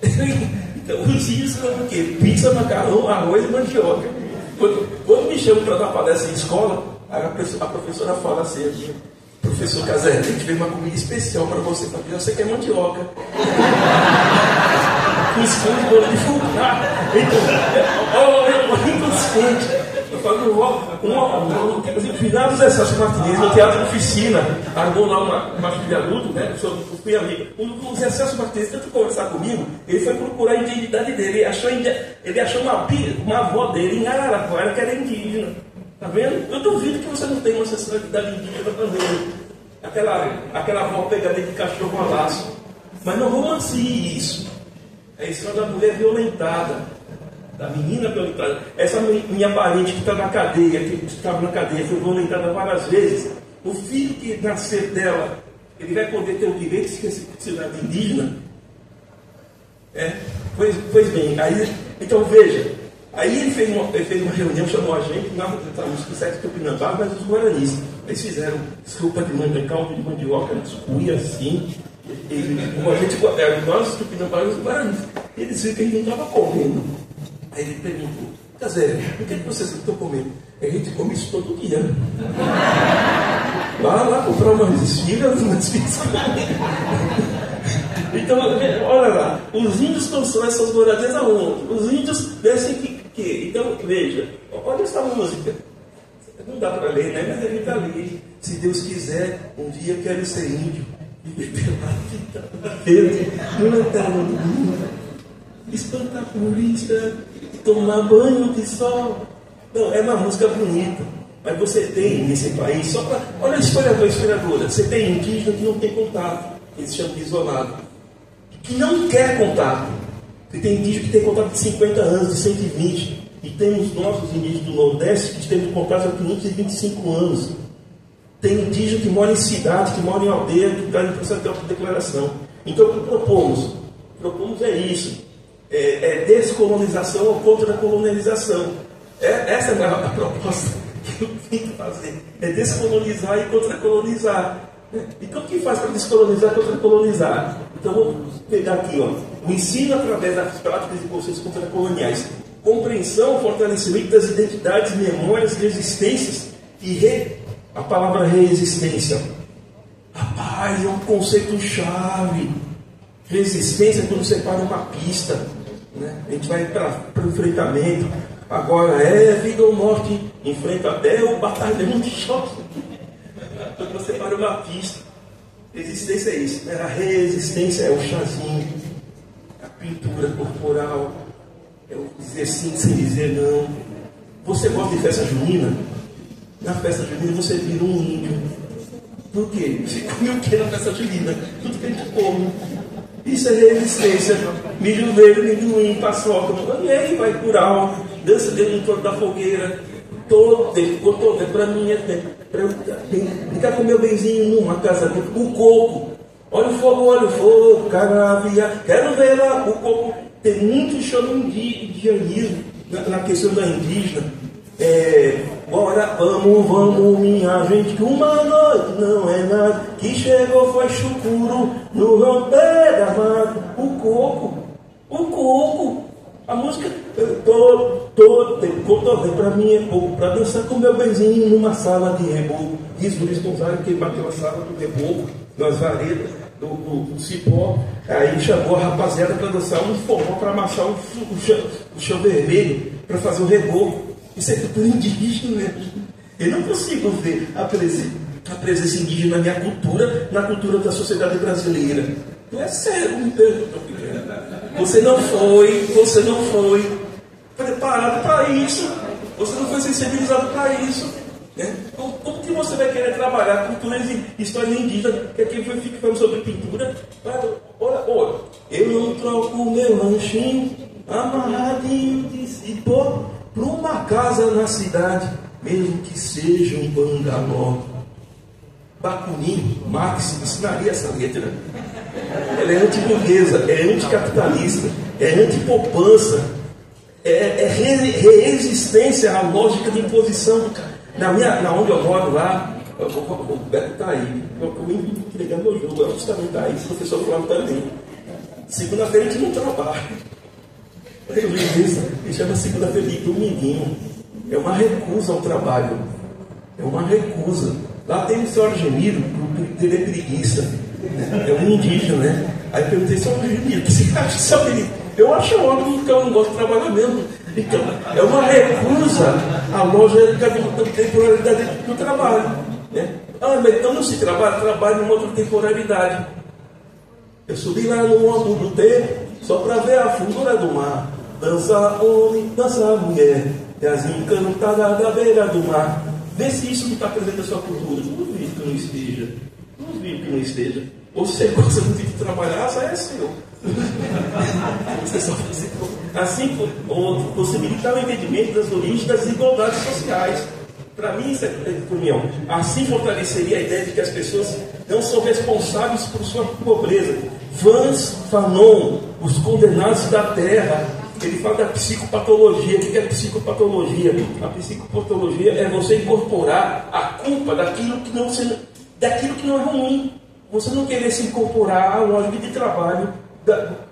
Então, os índios comem o quê? Pizza, macarrão, arroz e mandioca. Quando me chamam para dar palestra em escola, a professora fala assim: professor Casé, tem que ver uma comida especial para você. Você quer mandioca. Inconsciente, bolo de fubá. Então, inconsciente. Eu falo, no final dos Excelsos Martinez, no Teatro Oficina, armou lá uma filha adulto, né? Eu fui amigo. O Zé Celso Martinez tentou conversar comigo, ele foi procurar a identidade dele. Ele achou uma avó dele em Araraquara que era indígena. Tá vendo? Eu duvido que você não tenha uma ancestralidade indígena também. Aquela avó pegada de cachorro a laço. Mas não romancie isso. É a história da mulher violentada, da menina violentada. Essa minha parente que está na cadeia, que estava na cadeia, foi violentada várias vezes. O filho que nascer dela, ele vai poder ter o direito de ser cidadão indígena? Pois bem, então veja, aí ele fez uma reunião, chamou a gente, nós estávamos com 7 tupinambás, mas os guaranis. Eles fizeram sopa de caldo de mandioca, cuia assim. Como a gente nós tupinambás e os guaranis. Eles viram que a gente não estava comendo. Aí ele perguntou: Casé, por que vocês não estão comendo? A gente come isso todo dia. Lá comprar umas esfiras, umas fitas. Então, olha lá, os índios consomem essas moradias aonde? Os índios descem que. Então, veja, olha essa música. Não dá para ler, né? Mas ele está ali. Se Deus quiser, um dia eu quero ser índio. Viver pelado, verde, no eterno domingo. Espantar polícia, tomar banho de sol. Não, é uma música bonita. Mas você tem nesse país, só para. Olha a historiadora. Você tem indígena que não tem contato. Eles chamam de isolado. Que não quer contato. Você tem indígena que tem contato de 50 anos, de 120. E tem os nossos indígenas do Nordeste que têm contato há 525 anos. Tem indígena que mora em cidade, que mora em aldeia, que está em processo de autodeclaração. Então o que propomos? Propomos isso. É descolonização ou contra a colonização. Essa é a proposta que eu tenho que fazer. É descolonizar e contra-colonizar. E como que faz para descolonizar e contra-colonizar? Então vamos pegar aqui, ó. O ensino através das práticas e conceitos contra-coloniais. Compreensão, fortalecimento das identidades, memórias e resistências A palavra resistência, rapaz, é um conceito-chave. Resistência é quando você para uma pista, né? A gente vai para o enfrentamento. Agora é vida ou morte, enfrenta até o batalhão de choque. Quando você para uma pista, resistência é isso, né? A resistência é o chazinho, a pintura corporal, é o dizer sim sem dizer não. Você gosta de festa junina? Na festa junina você vira um índio. Por quê? Você come o que na festa junina? Tudo que a gente come. Isso é resistência. Milho verde, milho ruim, paçoca. E aí vai curar, dança dentro do torno da fogueira. Todo, para mim é ficar com meu benzinho numa casa dentro. O coco. Olha o fogo, caravia. Quero ver lá o coco. Tem muito chama indianismo na questão da indígena. Bora, vamos, minha gente, que uma noite não é nada, que chegou foi chucuru no romper da mata. O coco, a música, todo pra mim é pouco, pra dançar com meu benzinho numa sala de reboco. Diz Luiz Gonzaga que bateu a sala do reboco, nas varetas do cipó, aí chamou a rapaziada para dançar um forró, para amassar o chão vermelho, para fazer o reboco. Isso é cultura indígena, né? Eu não consigo ver a presença indígena na minha cultura, na cultura da sociedade brasileira. Não é sério, me pergunta. Você não foi preparado para isso. Você não foi sensibilizado para isso. Né? Como que você vai querer trabalhar cultura e história indígena, que aqui fica falando sobre pintura? Olha, eu não troco meu lanchinho amarradinho de cipó para uma casa na cidade, mesmo que seja um bangalô. Bakunin, Marx ensinaria essa letra. Ela é antiburguesa, é anticapitalista, é antipoupança, é resistência à lógica de imposição. Na onde eu moro lá, o Beto está aí, eu vim entregar meu jogo, ela também está aí, o professor Flávio também. Segunda-feira a gente não trabalha. Ele chama segunda-feira de dominguinho. É uma recusa ao trabalho. É uma recusa. Lá tem o senhor Argemiro, ele é preguiça. Né? É um indígena, né? Aí eu perguntei, senhor Argemiro, o que você acha de seu apelido? Eu acho ótimo, porque eu não gosto de trabalhar mesmo. Então, é uma recusa à lógica da temporalidade do trabalho. Né? Mas então não se trabalha numa outra temporalidade. Eu subi lá no ombro do tempo, só para ver a fundura do mar. Dança homem, dança mulher, e as encantadas da beira do mar. Vê se isso não está presente na sua cultura. Duvido que não esteja. Duvido que não esteja. Ou se você gosta muito de trabalhar, só é seu. Você só faz assim, possibilitar o entendimento das origens das desigualdades sociais. Para mim, isso é opinião. Assim fortaleceria a ideia de que as pessoas não são responsáveis por sua pobreza. Vance Fanon, os condenados da terra. Ele fala da psicopatologia. O que é psicopatologia? A psicopatologia é você incorporar a culpa daquilo que não é ruim. Você não querer se incorporar à lógica de trabalho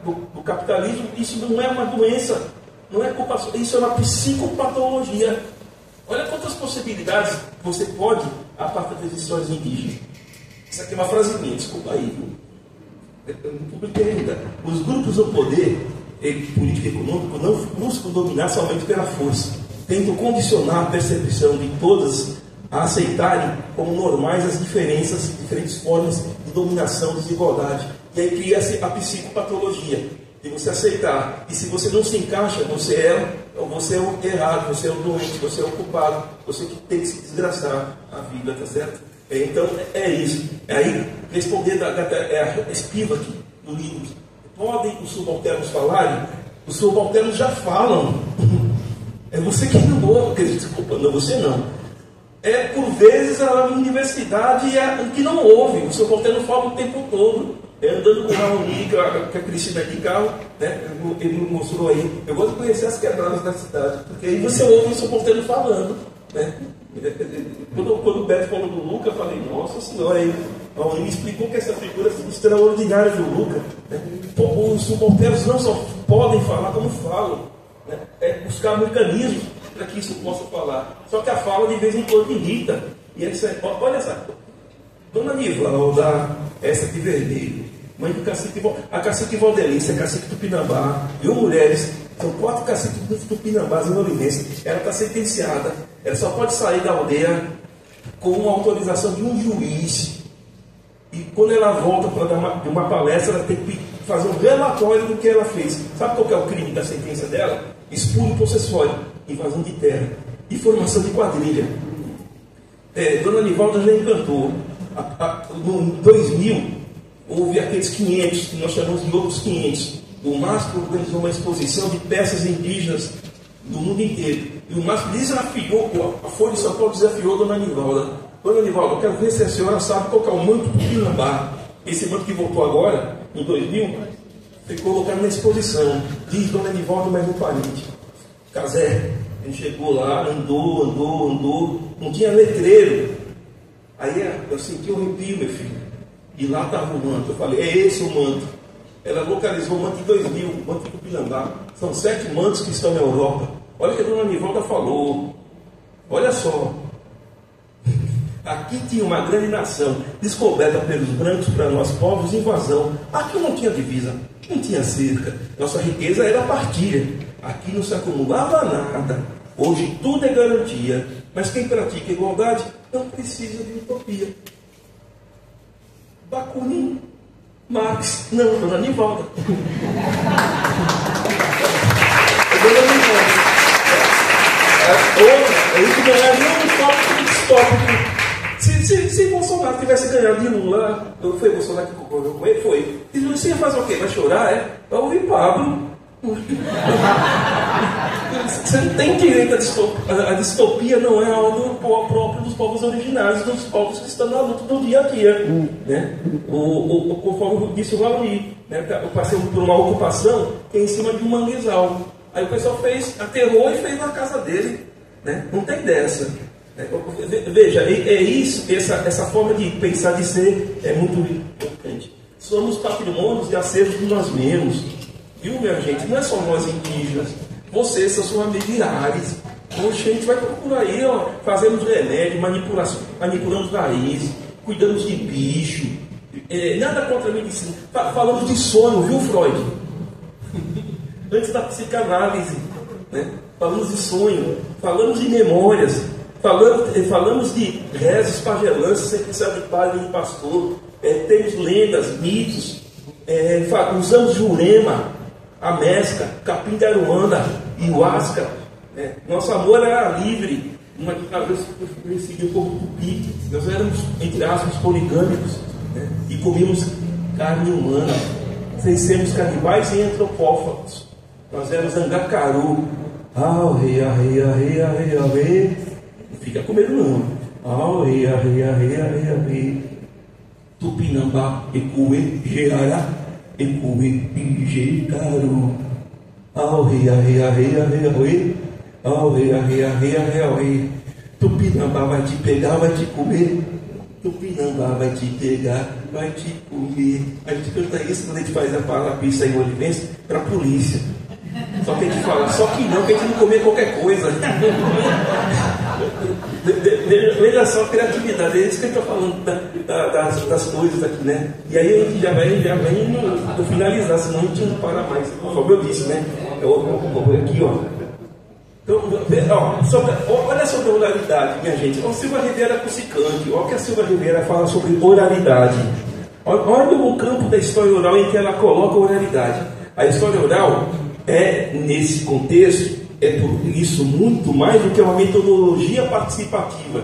do capitalismo. Isso não é uma doença, não é culpa, isso é uma psicopatologia. Olha quantas possibilidades você pode a partir das histórias indígenas. Isso aqui é uma frase minha, desculpa aí. Os grupos do poder político e econômico não buscam dominar somente pela força. Tentam condicionar a percepção de todas a aceitarem como normais as diferentes formas de dominação, desigualdade. E aí cria-se a psicopatologia, de você aceitar. E se você não se encaixa, você é o errado, você é o doente, você é o culpado, você que tem que se desgraçar a vida, tá certo? Então, é isso. Aí, responder a espiva aqui do livro. Podem os subalternos falarem? Os subalternos já falam. É você que não ouve, desculpa, não, você não. É, por vezes, a universidade que não ouve. O subalterno fala o tempo todo. Andando com o Raoni, que a Cristina de carro, né? Ele mostrou aí. Eu gosto de conhecer as quebradas da cidade, porque aí você ouve o subalterno falando. Né? Quando o Beto falou do Luca, eu falei, nossa senhora, aí ele me explicou que essa figura extraordinária do Luca, né? Os subalternos não só podem falar, como falam, né? É buscar mecanismos para que isso possa falar. Só que a fala de vez em quando irrita. E essa, olha essa, Dona Nivalda, essa de vermelho, mãe do cacique, a cacique Valdelice, a cacique Tupinambá, viu, mulheres? São 4 caciques do Tupinambás em Olinense. Ela está sentenciada. Ela só pode sair da aldeia com uma autorização de um juiz. E quando ela volta para dar uma palestra, ela tem que fazer um relatório do que ela fez. Sabe qual que é o crime da sentença dela? Espúrio possessório, invasão de terra e formação de quadrilha. Dona Nivalda já encantou. No 2000, houve aqueles 500, que nós chamamos de outros 500. O MASP organizou uma exposição de peças indígenas do mundo inteiro. E o MASP desafiou, a Folha de São Paulo desafiou a Dona Nivalda. Dona Nivalda, eu quero ver se a senhora sabe qual que é o manto do Tupinambá. Esse manto que voltou agora, em 2000, foi colocado na exposição. Diz Dona Nivalda, mas não parente. Casé, a gente chegou lá, andou, não tinha letreiro. Aí eu senti um arrepio, meu filho. E lá estava o manto. Eu falei, é esse o manto. Ela localizou o manto em 2000, o manto do Tupinambá. São 7 mantos que estão na Europa. Olha o que a Dona Nivalda falou. Olha só. Aqui tinha uma grande nação, descoberta pelos brancos para nós povos, invasão. Aqui não tinha divisa, não tinha cerca. Nossa riqueza era partilha. Aqui não se acumulava nada. Hoje tudo é garantia. Mas quem pratica igualdade não precisa de utopia. Bakunin, Marx, não, Dona Nivalda. Dona Nivalda. A gente ganharia um tópico distópico. Se Bolsonaro tivesse ganhado de Lula, foi Bolsonaro que concordou com ele? Foi. E você ia fazer o quê? Vai chorar, é? Vai ouvir Pablo. Você não tem direito à distopia, não é algo próprio dos povos originários, dos povos que estão na luta do dia a dia. Né? Conforme disse o Raoni, né? Eu passei por uma ocupação que é em cima de um manguezal. Aí o pessoal aterrou e fez na casa dele. Né? Não tem dessa. Veja, é isso, essa forma de pensar, de ser, é muito importante. Somos patrimônios e acervos de nós mesmos. Viu, minha gente? Não é só nós indígenas. Vocês são familiares. Poxa, a gente vai procurar aí, ó, fazemos remédio, manipulamos raízes, cuidamos de bicho. Nada contra a medicina. Falamos de sonho, viu, Freud? Antes da psicanálise. Né? Falamos de sonho, falamos de memórias. Falamos de rezos, pagelâncias, sem precisar de padre e pastor. Temos lendas, mitos. Usamos jurema, a mesca, capim de aruanda, ayahuasca. Nosso amor era livre. Uma vez eu segui um pouco tupi. Nós éramos, entre aspas, poligâmicos. Né? E comíamos carne humana. Sem sermos canibais e antropófagos. Nós éramos angacaru. Arre, arre, arre, arre, arre. Não fica com medo não. Arre, arre, arre, arre, arre. Tupinambá, Ecuê, Geará, Ecuê, Ijeitaru. Arre, arre, arre, arre, arre. Arre, arre, arre, arre, arre. Tupinambá vai te pegar, vai te comer. Tupinambá vai te pegar, vai te comer. A gente canta isso quando a gente faz a pista em Olivense para a polícia. Só que a gente fala, só que a gente não comer qualquer coisa. Veja só a criatividade, é isso que eu estou falando das coisas aqui, né? E aí a gente já vai no finalizar, senão a gente não para mais. Como eu disse, né? Aqui, ó. Então, olha sobre a oralidade, minha gente. O Silva Rivera Cussicante, olha o que a Silva Rivera fala sobre oralidade. Olha o campo da história oral em que ela coloca a oralidade. A história oral nesse contexto, por isso muito mais do que uma metodologia participativa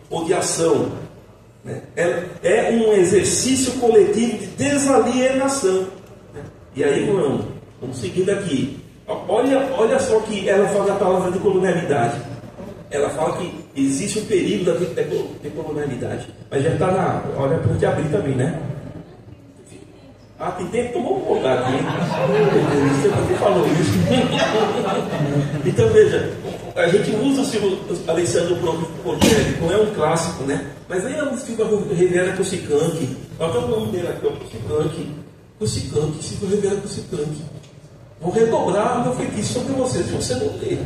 ou de ação. Né? É um exercício coletivo de desalienação. Né? E aí, vamos seguindo aqui. Olha só que ela fala da palavra de colonialidade. Ela fala que existe um perigo da decolonialidade. Mas já está na... Olha, para gente abrir também, né? Tem tempo que tomou um lugar aqui. Você falou isso. Então, veja, a gente usa o Silvio Alessandro Portelli, não é um clássico, né? Mas aí é o Silvio Rivera Cussicante. Olha o nome dele aqui, Cussicante, Silvio Rivera Cussicante. Vou redobrar o meu feitiço sobre você, se você não ler.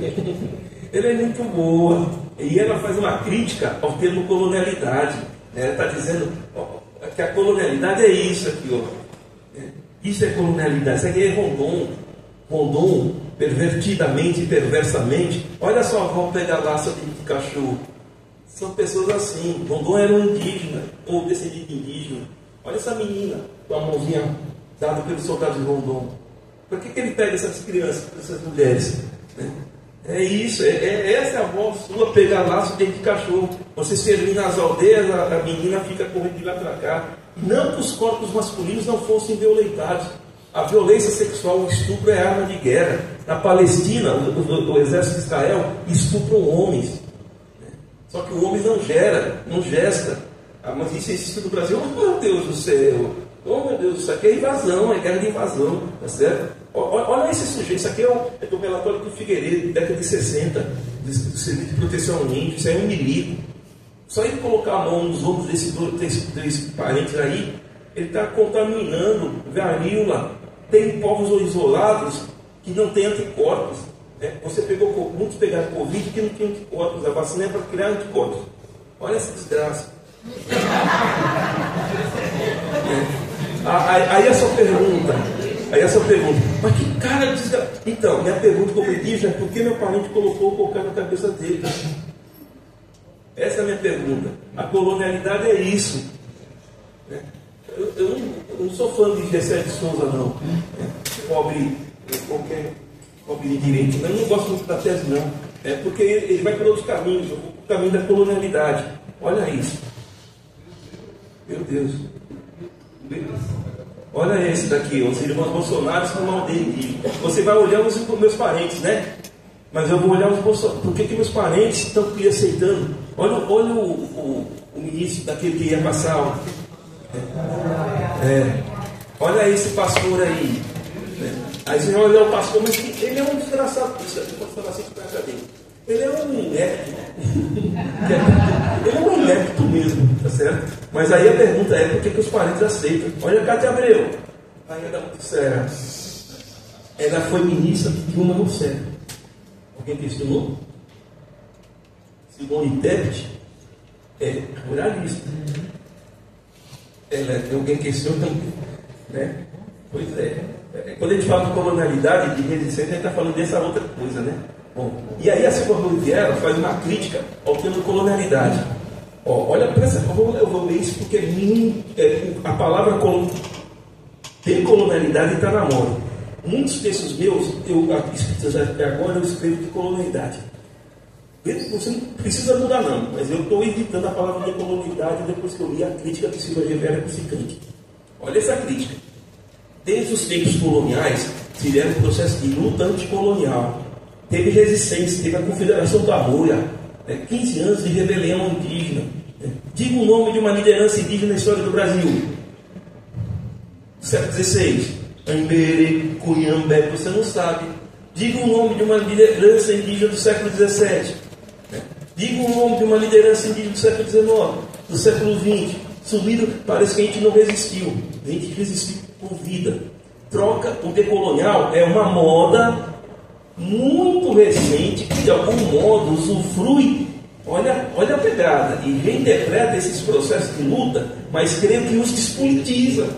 ela é muito boa. E ela faz uma crítica ao termo colonialidade. Ela está dizendo que a colonialidade é isso aqui, ó. Isso é colonialidade, isso aqui é Rondon. Rondon, pervertidamente e perversamente. Olha só, vamos pegar laço de cachorro. São pessoas assim. Rondon era um indígena, ou descendente indígena. Olha essa menina com a mãozinha dada pelos soldados de Rondon. Por que ele pega essas crianças, essas mulheres? É isso, essa é a voz sua, pegar laço dentro de cachorro. Você servir nas aldeias, a menina fica correndo de lá para cá. Não que os corpos masculinos não fossem violentados. A violência sexual, o estupro é arma de guerra. Na Palestina, o exército de Israel estupram homens. Só que o homem não gera, não gesta. Mas isso existe no Brasil. Oh, meu Deus do céu! Oh, meu Deus, isso aqui é invasão, é guerra de invasão. Tá certo? Olha esse sujeito. Isso aqui é do relatório do Figueiredo, década de 60, do Serviço de Proteção ao Índio. Isso é um milico. Só ele colocar a mão nos ombros desses dois parentes aí, ele está contaminando varíola. Tem povos isolados que não têm anticorpos. Você pegou, muitos pegaram Covid que não tem anticorpos. A vacina é para criar anticorpos. Olha essa desgraça. Aí a sua pergunta, mas que cara desgraça. Então, minha pergunta como indígena é por que meu parente colocou o cocá na cabeça dele? Essa é a minha pergunta. A colonialidade é isso. Eu não sou fã de Gessé de Souza, não. Pobre de direito. Eu não gosto muito da tese, não. Porque ele vai por outros caminhos, o caminho da colonialidade. Olha isso. Meu Deus. Olha esse daqui, os irmãos Bolsonaro são malditos. Você vai olhar os meus parentes, né? Mas eu vou olhar os Bolsonaro. Por que meus parentes estão aqui aceitando? Olha o ministro daquele que ia passar. Olha esse pastor aí. Aí você vai olhar o pastor, mas ele é um desgraçado. Pode falar assim para a dele. Ele é um inepto. Ele é um inepto mesmo, tá certo? Mas aí a pergunta é por que os parentes aceitam? Olha a Cátia Abreu, rainha da Serra. Ela foi ministra de Dilma Rousseff. Alguém questionou? Simone Tebet é ruralista. Alguém questionou também, né? Pois é. Quando a gente fala de colonialidade, de resistência, a gente está falando dessa outra coisa, né? Bom, e aí a Silva Oliveira faz uma crítica ao termo colonialidade. Olha, eu vou ler isso porque a palavra decolonialidade está na moda. Muitos textos meus, agora eu escrevo de colonialidade. Você não precisa mudar não, mas eu estou evitando a palavra decolonialidade depois que eu li a crítica de Silva Oliveira Cusicante. Olha essa crítica. Desde os tempos coloniais, se deram um processo de luta anticolonial. Teve resistência, teve a Confederação da Arroia, 15 anos de rebelião indígena. Diga o nome de uma liderança indígena na história do Brasil. Século XVI. Ambere, Cunhambé, você não sabe. Diga o nome de uma liderança indígena do século XVII. Diga o nome de uma liderança indígena do século XIX, do século XX. Sumido, parece que a gente não resistiu. A gente resistiu por vida. Troca, o decolonial é uma moda muito recente que de algum modo usufrui, olha a pegada, e reinterpreta esses processos de luta, mas creio que os despolitiza.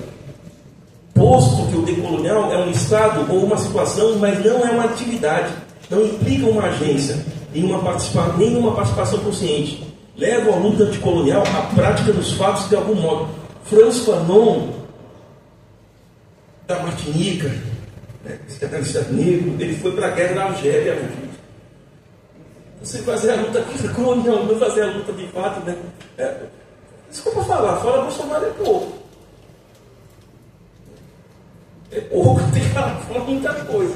Posto que o decolonial é um estado ou uma situação, mas não é uma atividade, não implica uma agência, nenhuma participação consciente. Leva a luta anticolonial à prática dos fatos de algum modo. Franz Fanon, da Martinica, esse negro, ele foi para a guerra da Argélia, meu filho. Você fazer a luta colonial, não fazer a luta de fato, né? Desculpa falar, fora Bolsonaro é pouco. É pouco, tem que falar muita coisa.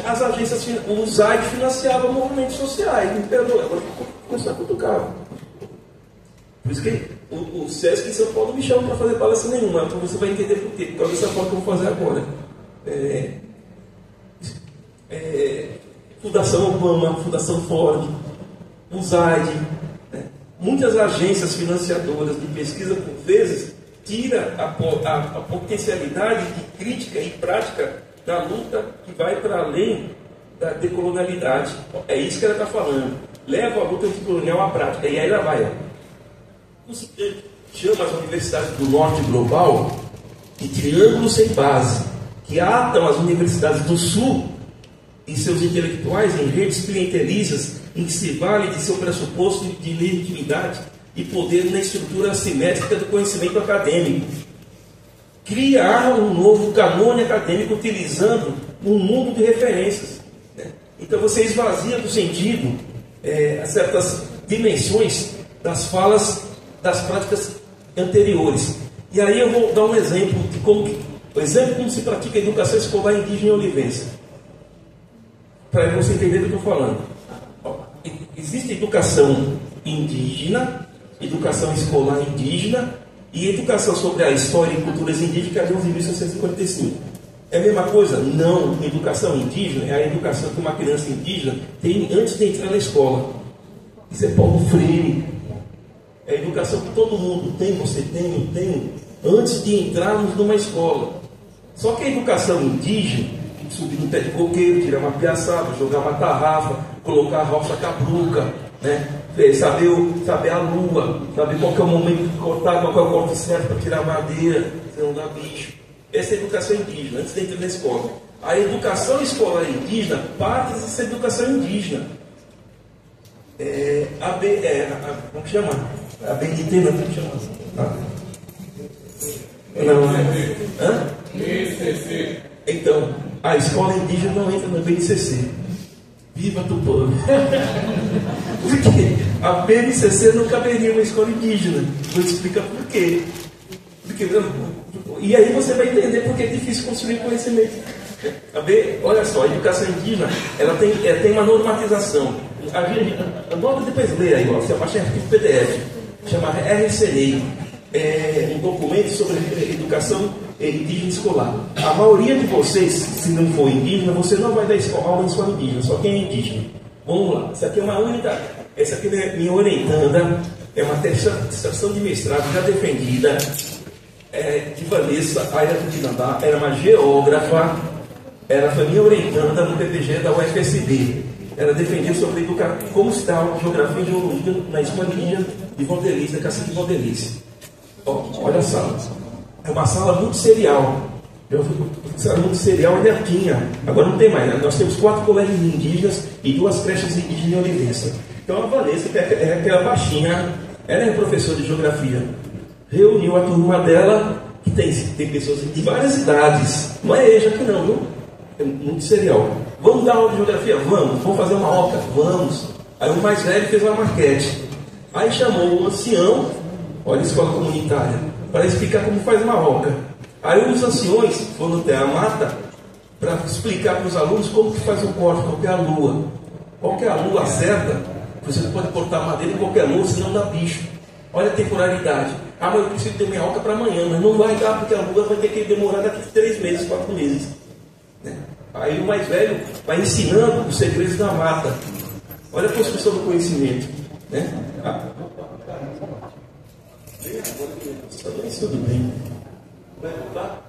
As agências, o ZAID financiava movimentos sociais, me perdoa, agora vou começar a cutucar. Por isso que o Sesc em São Paulo não me chama para fazer palestra nenhuma, então você vai entender por quê, por causa dessa forma que eu vou fazer agora. Fundação Obama, Fundação Ford, o ZAID, muitas agências financiadoras de pesquisa, por vezes, tira a potencialidade de crítica e prática da luta que vai para além da decolonialidade. É isso que ela está falando. Leva a luta anticolonial à prática. E aí ela vai. Você chama as universidades do norte global de triângulo sem base, que atam as universidades do sul e seus intelectuais em redes clientelistas em que se vale de seu pressuposto de legitimidade e poder na estrutura assimétrica do conhecimento acadêmico. Criar um novo canone acadêmico utilizando um mundo de referências. Então você esvazia do sentido certas dimensões das falas das práticas anteriores. E aí eu vou dar um exemplo de como se pratica a educação escolar indígena em Olivença. Para você entender o que eu estou falando. Existe educação indígena, educação escolar indígena e educação sobre a história e culturas indígenas, que é de 11.645. É a mesma coisa? Não. Educação indígena é a educação que uma criança indígena tem antes de entrar na escola. Isso é Paulo Freire. É a educação que todo mundo tem, você tem, eu tenho, antes de entrarmos numa escola. Só que a educação indígena, subir no pé de coqueiro, tirar uma piaçada, jogar uma tarrafa, colocar a roça cabruca, né? Saber a lua, saber qual que é o momento de cortar, qual que é o corte certo para tirar madeira, senão dá bicho. Essa é a educação indígena, antes de entrar na escola. A educação escolar indígena parte dessa educação indígena. Como chama? A BNT, não, como chama? Hã? BNCC. Então, a escola indígena não entra no BNCC. Viva Tupã! Porque a BNCC não caberia uma escola indígena. Vou te explicar por quê. E aí você vai entender porque é difícil construir conhecimento. Olha só, a educação indígena ela tem uma normatização. Anota depois ler aí, você abaixa em arquivo PDF. Chama RCNEI. Um documento sobre educação indígena escolar. A maioria de vocês, se não for indígena, você não vai dar aula em escola indígena, só quem é indígena. Vamos lá, essa aqui é uma unidade. Essa aqui é minha orientanda, é uma dissertação de mestrado já defendida, de Vanessa Aira do Tinambá, era uma geógrafa, ela foi minha orientanda no PPG da UFSB. Ela defendia sobre como se dá aula de geografia e geologia na escola indígena de Valdelice, da Cacique Valdelice. Olha a sala. É uma sala muito serial. Sala muito serial ainda tinha. Agora não tem mais, né? Nós temos 4 colégios indígenas e 2 creches indígenas em Olivença. Então a Vanessa, que é aquela baixinha, ela é professora de geografia. Reuniu a turma dela, que tem pessoas de várias idades. Não é EJA aqui não, viu? É muito serial. Vamos dar aula de geografia? Vamos fazer uma oca? Vamos. Aí o mais velho fez uma maquete. Aí chamou o ancião, olha a escola comunitária, para explicar como faz uma oca. Aí os anciões foram até a mata para explicar para os alunos como que faz um corte, qual que é a lua. Qual que é a lua certa? Você não pode cortar madeira em qualquer lua, senão dá bicho. Olha a temporalidade. Mas eu preciso ter minha oca para amanhã, mas não vai dar, porque a lua vai ter que demorar daqui 3 meses, 4 meses. Aí o mais velho vai ensinando os segredos da mata. Olha a construção do conhecimento. Tudo bem. Vai voltar?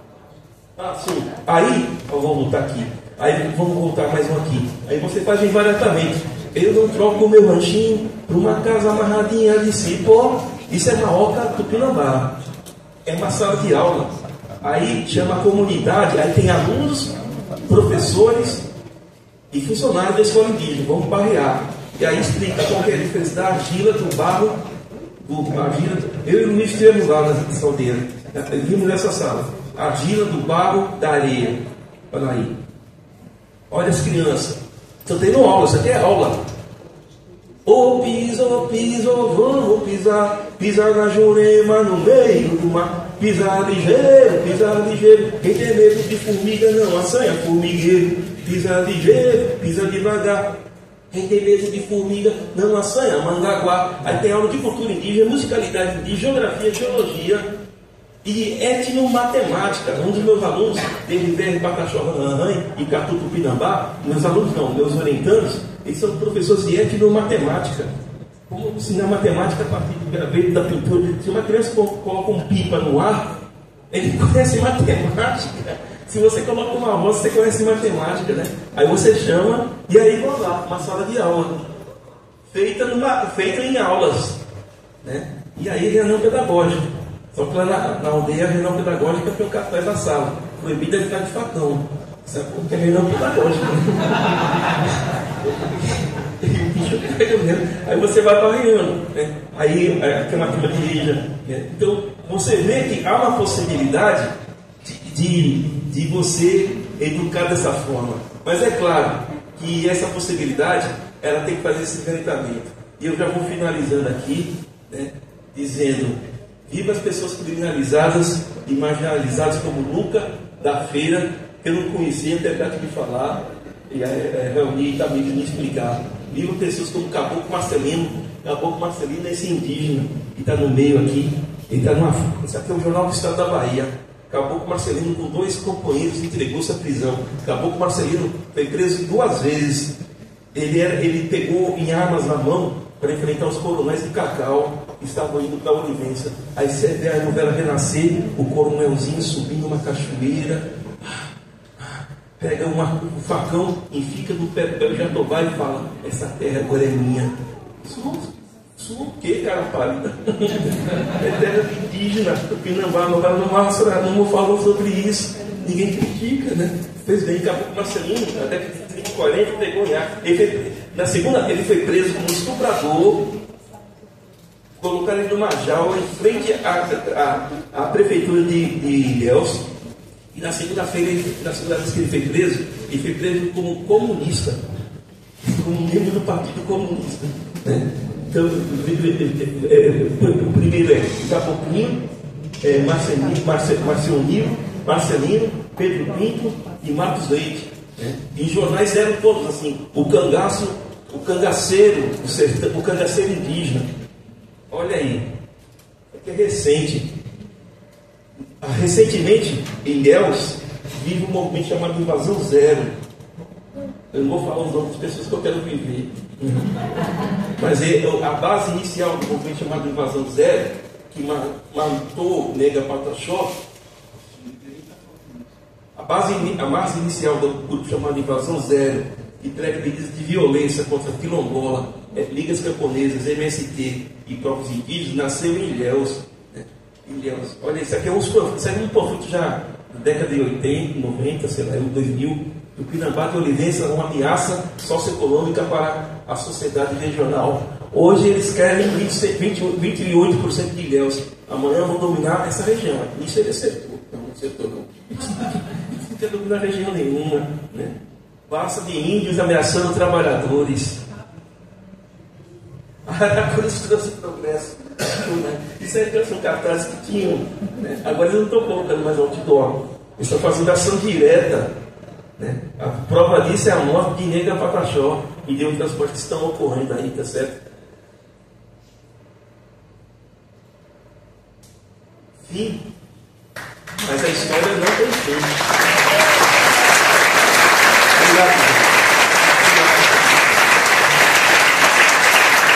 Sim. Aí, vamos voltar aqui. Aí vamos voltar mais um aqui. Aí você faz o invariatamente. Eu não troco o meu ranchinho por uma casa amarradinha de cipó. Isso é uma oca tupinambá. É uma sala de aula. Aí chama a comunidade. Aí tem alunos, professores e funcionários da escola indígena. Vamos barrear. E aí explica qual é a diferença da argila, do barro, argila. Eu e o Luiz estivemos lá nessa aldeia. Vimos nessa sala. Argila, do barro, da areia. Olha aí. Olha as crianças. Estão tendo aula, isso aqui é aula. Piso, vamos pisar na Jurema no meio do mar. Pisar ligeiro. Quem tem medo de formiga não assanha formigueiro. Pisar ligeiro, pisa devagar. Quem tem medo de formiga não assanha mangaguá. Aí tem aula de cultura indígena, musicalidade de geografia, geologia e etnomatemática. Um dos meus alunos, David Pataxó e Catu Tupinambá, meus alunos não, meus orientandos, eles são professores de etnomatemática. Como ensinar matemática a partir do graveto da pintura. Se uma criança coloca um pipa no ar, ele conhece matemática. Se você coloca uma voz, você conhece matemática, né? Aí você chama e aí vão lá, uma sala de aula, feita em aulas, né? E aí reunião pedagógica. Só que lá na aldeia a reunião pedagógica tem um cartaz na sala, proibida de ficar de facão. Sabe por que é reunião pedagógica? Aí você vai para a reunião, né? Aí tem uma turma de igreja, né? Então você vê que há uma possibilidade de você educar dessa forma. Mas é claro que essa possibilidade ela tem que fazer esse enfrentamento. E eu já vou finalizando aqui, né, dizendo: viva as pessoas criminalizadas e marginalizadas como nunca da feira, que eu não conhecia, até perto de falar e reunir também de me explicar. Viva pessoas como Caboclo Marcelino. Caboclo Marcelino é esse indígena que está no meio aqui. Ele está numa. Isso aqui é o Jornal do Estado da Bahia. Caboclo Marcelino, com 2 companheiros, entregou-se à prisão. Caboclo Marcelino foi preso 2 vezes. Ele pegou em armas na mão para enfrentar os coronéis de Cacau que estavam indo para a Olivença. Aí você vê a novela Renascer, o coronelzinho subindo uma cachoeira, pega um facão e fica no pé do Jatobá e fala: essa terra agora é minha. Isso o que, cara pálida? É terra indígena, o Pinambá, não falou sobre isso. Ninguém critica, né? Pois bem, Caboclo Marcelino, na década de 30 e 40, pegou em ar. Na segunda, ele foi preso como estuprador, colocaram ele numa jaula em frente à prefeitura de Ilhéus. E na segunda vez que ele foi preso, como comunista, como membro do Partido Comunista, né? Então, o primeiro é Caboclinho, Marcelino, Pedro Pinto e Marcos Leite, né? Em jornais eram todos assim: o cangaço, o cangaceiro, o cangaceiro indígena. Olha aí, é recente. Recentemente, em Ilhéus, vive um movimento chamado Invasão Zero. Eu não vou falar os nomes das pessoas que eu quero viver. Mas a base inicial do movimento chamado Invasão Zero, que matou Nega Pataxó, a base inicial do grupo chamado Invasão Zero, que prega medidas de violência contra quilombola, ligas camponesas, MST e povos indígenas, nasceu em Ilhéus. Ilhéus. Olha, isso aqui é um panfleto já na década de 80, 90, sei lá, 2000, do Pinambá de Olivença, uma ameaça socioeconômica para a sociedade regional. Hoje eles querem 28% de Ilhéus. Amanhã vão dominar essa região. Isso ele acertou. Não acertou não. Não quer dominar região nenhuma, né? Passa de índios ameaçando trabalhadores. Araraquara trouxe progresso. Isso aí são cartazes que tinham, né? Agora eles não estão colocando mais outdoor. Eles estão fazendo ação direta, né? A prova disso é a morte de Nega Pataxó e de outras coisas que estão ocorrendo aí, tá certo? Fim. Mas a história não tem fim.